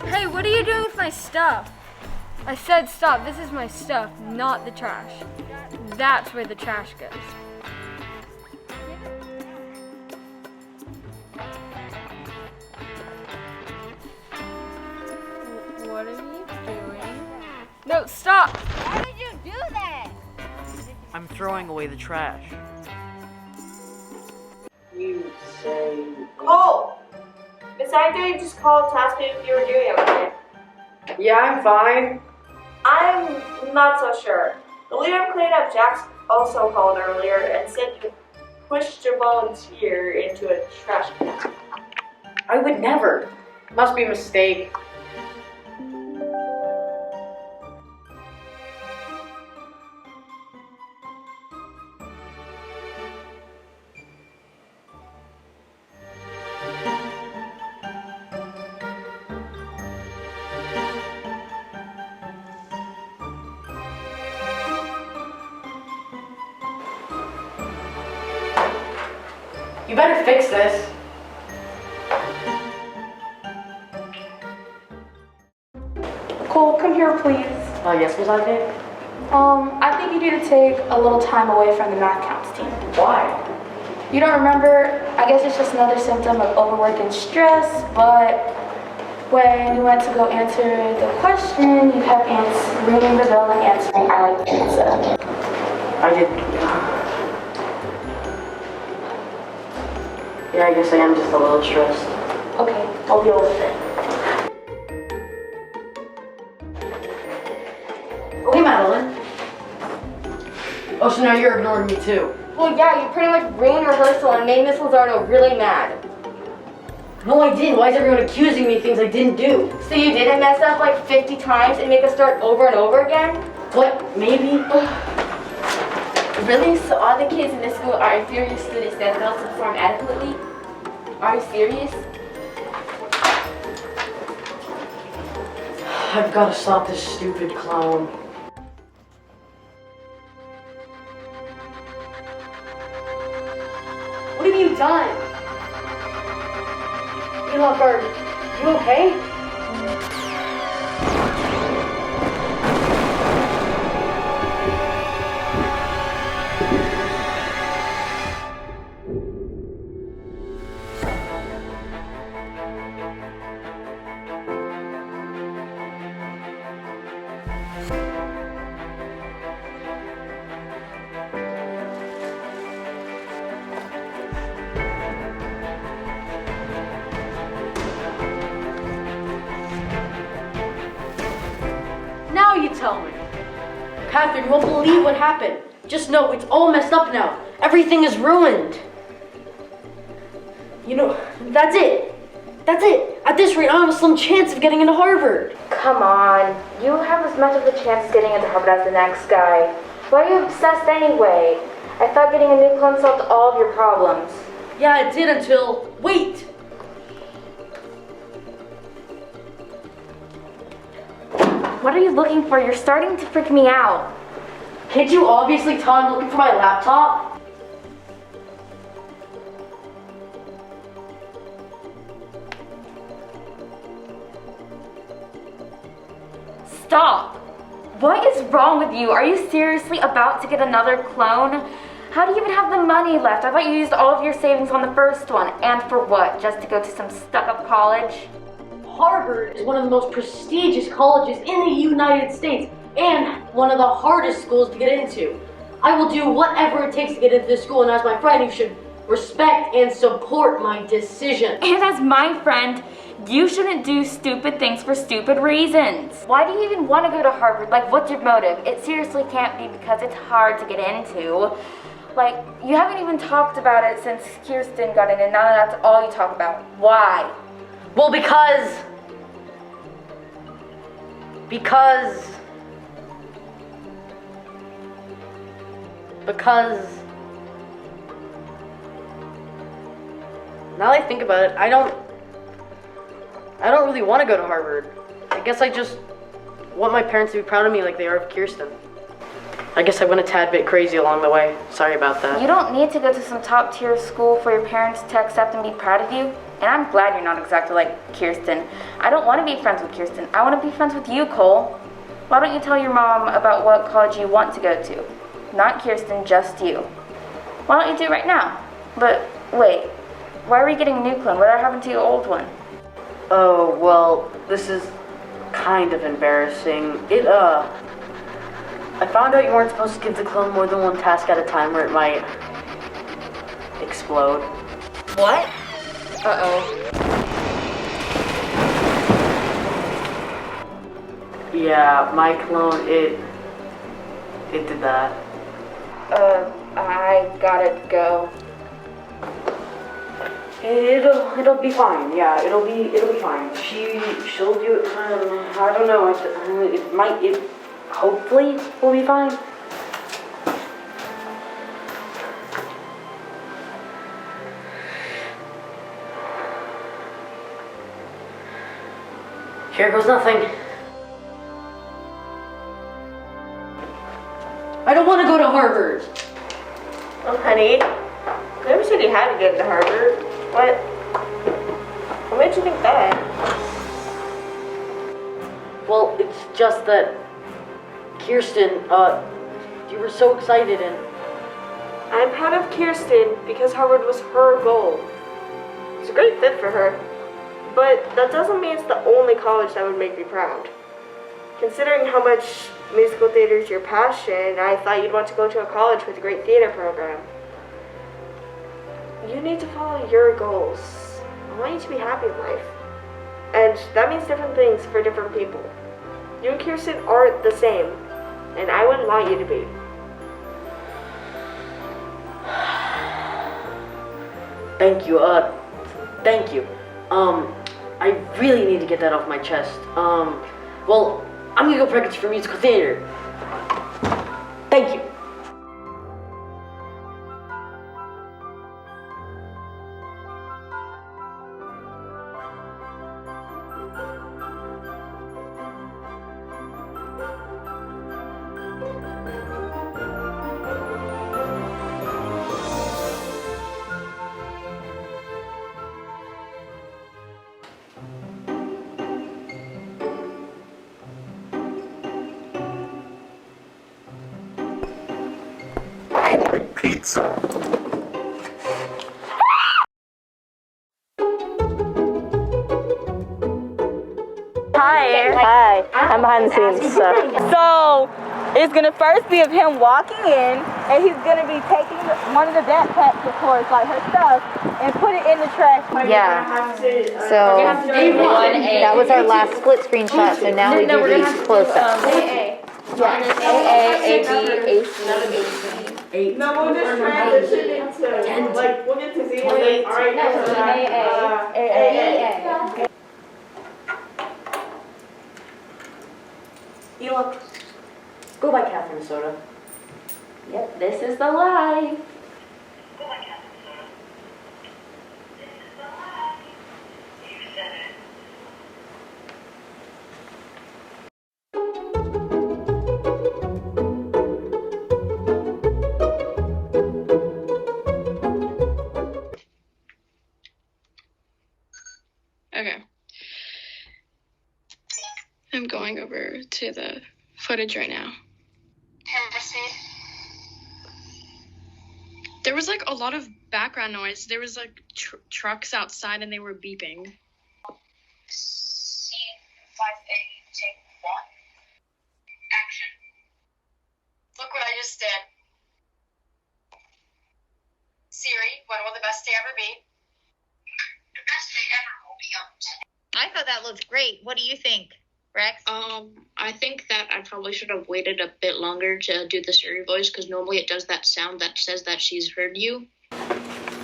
Hey, what are you doing with my stuff? I said stop. This is my stuff, not the trash. That's where the trash goes. What are you doing? No, stop!
Why would you do that?
I'm throwing away the trash. You say...
Cole! Miss Agnew just called to ask me if you were doing okay.
Yeah, I'm fine.
I'm not so sure. The leader of cleanup, Jax, also called earlier and said you pushed your volunteer into a trash can.
I would never. Must be a mistake. You better fix this.
Cole, come here, please.
Yes, Miss Agnew?
I think you need to take a little time away from the math counts team.
Why?
You don't remember? I guess it's just another symptom of overwork and stress, but when you went to go answer the question, you kept ringing the bell and answering, I like pizza.
I did. Yeah, I guess I am just a little stressed.
Okay, I'll deal with it.
Okay, Madeline. Oh, so now you're ignoring me too.
Well, yeah, you pretty much ruined rehearsal and made Miss Lizardo really mad.
No, I didn't. Why is everyone accusing me of things I didn't do?
So you didn't mess up like 50 times and make us start over and over again?
What? Maybe?
Really? So all the kids in this school are inferior students that fail to perform adequately? Are you serious?
I've got to stop this stupid clown.
What have you done?
LaVoscar, you okay?
Catherine, you won't believe what happened. Just know it's all messed up now. Everything is ruined. You know, that's it. That's it. At this rate, I have a slim chance of getting into Harvard.
Come on. You have as much of a chance of getting into Harvard as the next guy. Why are you obsessed anyway? I thought getting a new clone solved all of your problems.
Yeah, it did until... Wait!
What are you looking for? You're starting to freak me out.
Can't you obviously tell I'm looking for my laptop?
Stop! What is wrong with you? Are you seriously about to get another clone? How do you even have the money left? I thought you used all of your savings on the first one. And for what? Just to go to some stuck-up college?
Harvard is one of the most prestigious colleges in the United States and one of the hardest schools to get into. I will do whatever it takes to get into this school, and as my friend, you should respect and support my decision.
And as my friend, you shouldn't do stupid things for stupid reasons. Why do you even want to go to Harvard? Like, what's your motive? It seriously can't be because it's hard to get into. Like, you haven't even talked about it since Kirsten got in, and now that's all you talk about. Why?
Well, because now that I think about it, I don't really want to go to Harvard. I guess I just want my parents to be proud of me like they are of Kirsten. I guess I went a tad bit crazy along the way. Sorry about that.
You don't need to go to some top tier school for your parents to accept and be proud of you. And I'm glad you're not exactly like Kirsten. I don't want to be friends with Kirsten. I want to be friends with you, Cole. Why don't you tell your mom about what college you want to go to? Not Kirsten, just you. Why don't you do it right now? But wait, why are we getting a new clone? What happened to your old one?
Oh, well, this is kind of embarrassing. I found out you weren't supposed to give the clone more than one task at a time or it might explode.
What? Uh-oh.
Yeah, my clone, it did that.
I gotta go.
It'll be fine. Yeah, it'll be fine. She'll do it. I don't know. It hopefully will be fine. Here goes nothing. I don't want to go to Harvard.
Oh, honey, never said you had to get into Harvard. What made you think that?
Well, it's just that Kirsten, you were so excited and...
I'm proud of Kirsten because Harvard was her goal. It's a great fit for her. But that doesn't mean it's the only college that would make me proud. Considering how much musical theater is your passion, I thought you'd want to go to a college with a great theater program. You need to follow your goals. I want you to be happy in life. And that means different things for different people. You and Kirsten aren't the same, and I wouldn't want you to be.
Thank you, thank you. I really need to get that off my chest. Well, I'm gonna go practice for musical theater. Thank you.
Pizza.
Hi. I'm behind the scenes. So it's gonna first be of him walking in, and he's gonna be taking one of the backpacks, of course, like her stuff, and put it in the trash.
Yeah. So that was our last split screen shot. So now we do these close-ups.
8.
No, we'll just transition into, like, we'll get to Z and then, alright,
Ela, go by Catherine Soda. Yep, this is the life.
Okay. I'm going over to the footage right now. There was like a lot of background noise. There was like trucks outside and they were beeping.
Scene 5A, take 1. Action. Look what I just did. Siri, when will the best day ever be? The best day ever will be on today.
I thought that looked great. What do you think, Rex?
I think that I probably should have waited a bit longer to do the Siri voice because normally it does that sound that says that she's heard you.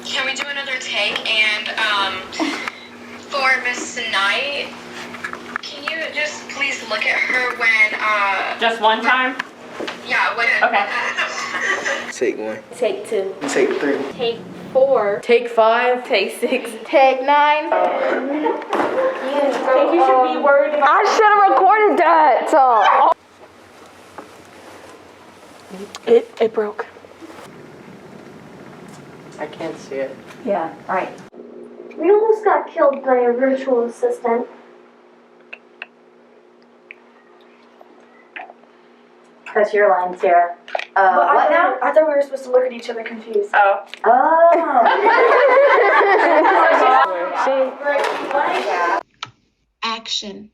Can we do another take? And for Miss Knight, can you just please look at her when
Just one time?
Yeah, when
Okay.
Take 1.
Take 2.
Take 3.
Take 4.
Take 5.
Take 6. Take 9.
think you should be worried about.
I should have recorded that. So. It broke.
I can't see it.
Yeah, alright.
We almost got killed by a virtual assistant.
That's your line, Sarah. What now? I thought we were supposed to look at each other confused.
Oh.
Action.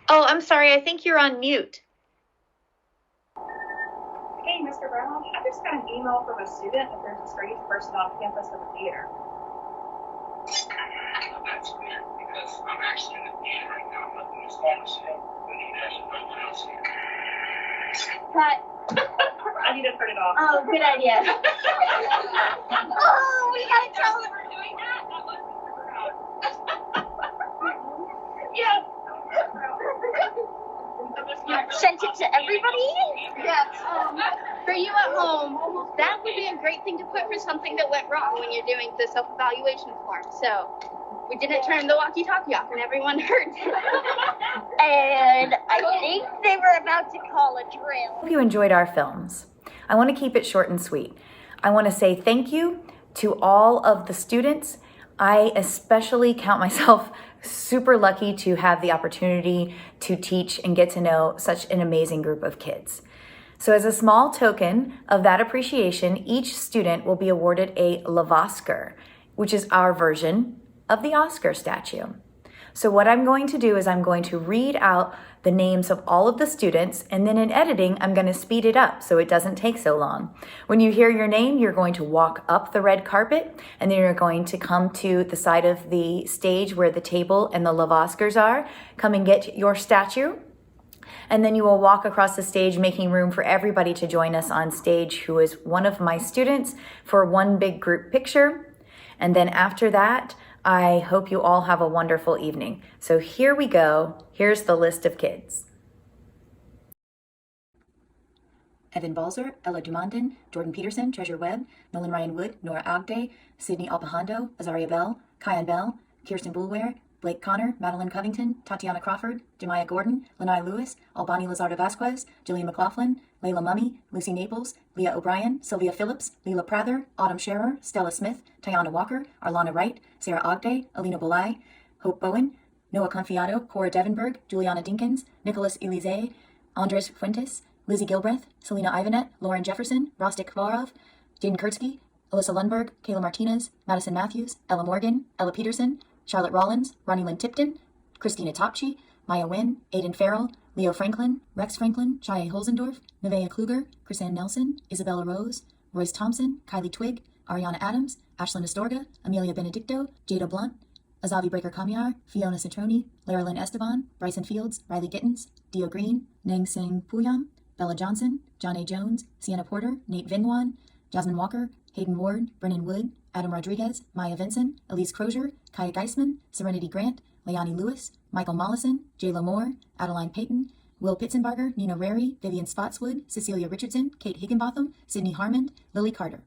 Oh, I'm sorry. I think you're on mute.
Hey, Mr. Brown, I just got an email from a student that there's a strange person on campus of the theater.
That's weird because I'm actually in the theater right now. Nothing is pharmacy. We need to no one else here.
Cut. I need to turn it off.
Oh, good idea.
Oh, we gotta tell them we're doing that. Yeah.
Sent it to everybody? Yeah. For you at home, that would be a great thing to put for something that went wrong when you're doing the self-evaluation form. So we didn't turn the walkie-talkie off and everyone heard.
And I think they were about to call a drill.
Hope you enjoyed our films. I want to keep it short and sweet. I want to say thank you to all of the students. I especially count myself super lucky to have the opportunity to teach and get to know such an amazing group of kids. So as a small token of that appreciation, each student will be awarded a LaVoscar, which is our version of the Oscar statue. So what I'm going to do is I'm going to read out the names of all of the students, and then in editing, I'm going to speed it up so it doesn't take so long. When you hear your name, you're going to walk up the red carpet, and then you're going to come to the side of the stage where the table and the LaVoscars are. Come and get your statue. And then you will walk across the stage, making room for everybody to join us on stage who is one of my students for one big group picture. And then after that, I hope you all have a wonderful evening. So here we go. Here's the list of kids. Evan Balzer, Ella Dumondin, Jordan Peterson, Treasure Webb, Nolan Ryan Wood, Nora Agde, Sydney Alpahando, Azaria Bell, Kyan Bell, Kirsten Boulware, Blake Connor, Madeline Covington, Tatiana Crawford, Jemiah Gordon, Lanai Lewis, Albani Lazardo Vasquez, Jillian McLaughlin, Layla Mummy, Lucy Naples, Leah O'Brien, Sylvia Phillips, Leela Prather, Autumn Scherer, Stella Smith, Tiana Walker, Arlana Wright, Sarah Ogday, Alina Bolai, Hope Bowen, Noah Confiado, Cora Devenberg, Juliana Dinkins, Nicholas Elize, Andres Fuentes, Lizzie Gilbreth, Selena Ivanet, Lauren Jefferson, Rostik Varov, Jaden Kurtzky, Alyssa Lundberg, Kayla Martinez, Madison Matthews, Ella Morgan, Ella Peterson, Charlotte Rollins, Ronnie Lynn Tipton, Christina Topchi, Maya Wynn, Aiden Farrell, Leo Franklin, Rex Franklin, Chaya Holzendorf, Nevaeh Kluger, Chrisanne Nelson, Isabella Rose, Royce Thompson, Kylie Twig, Ariana Adams, Ashlyn Astorga, Amelia Benedicto, Jada Blunt, Azavi Breaker Kamiar, Fiona Citroni, Lara Lynn Esteban, Bryson Fields, Riley Gittins, Dio Green, Nang Sing Puyam, Bella Johnson, John A. Jones, Sienna Porter, Nate Vinwan, Jasmine Walker, Hayden Ward, Brennan Wood, Adam Rodriguez, Maya Vinson, Elise Crozier, Kaya Geisman, Serenity Grant, Leonie Lewis, Michael Mollison, Jayla Moore, Adeline Payton, Will Pitzenbarger, Nina Rary, Vivian Spotswood, Cecilia Richardson, Kate Higginbotham, Sydney Harmond, Lily Carter.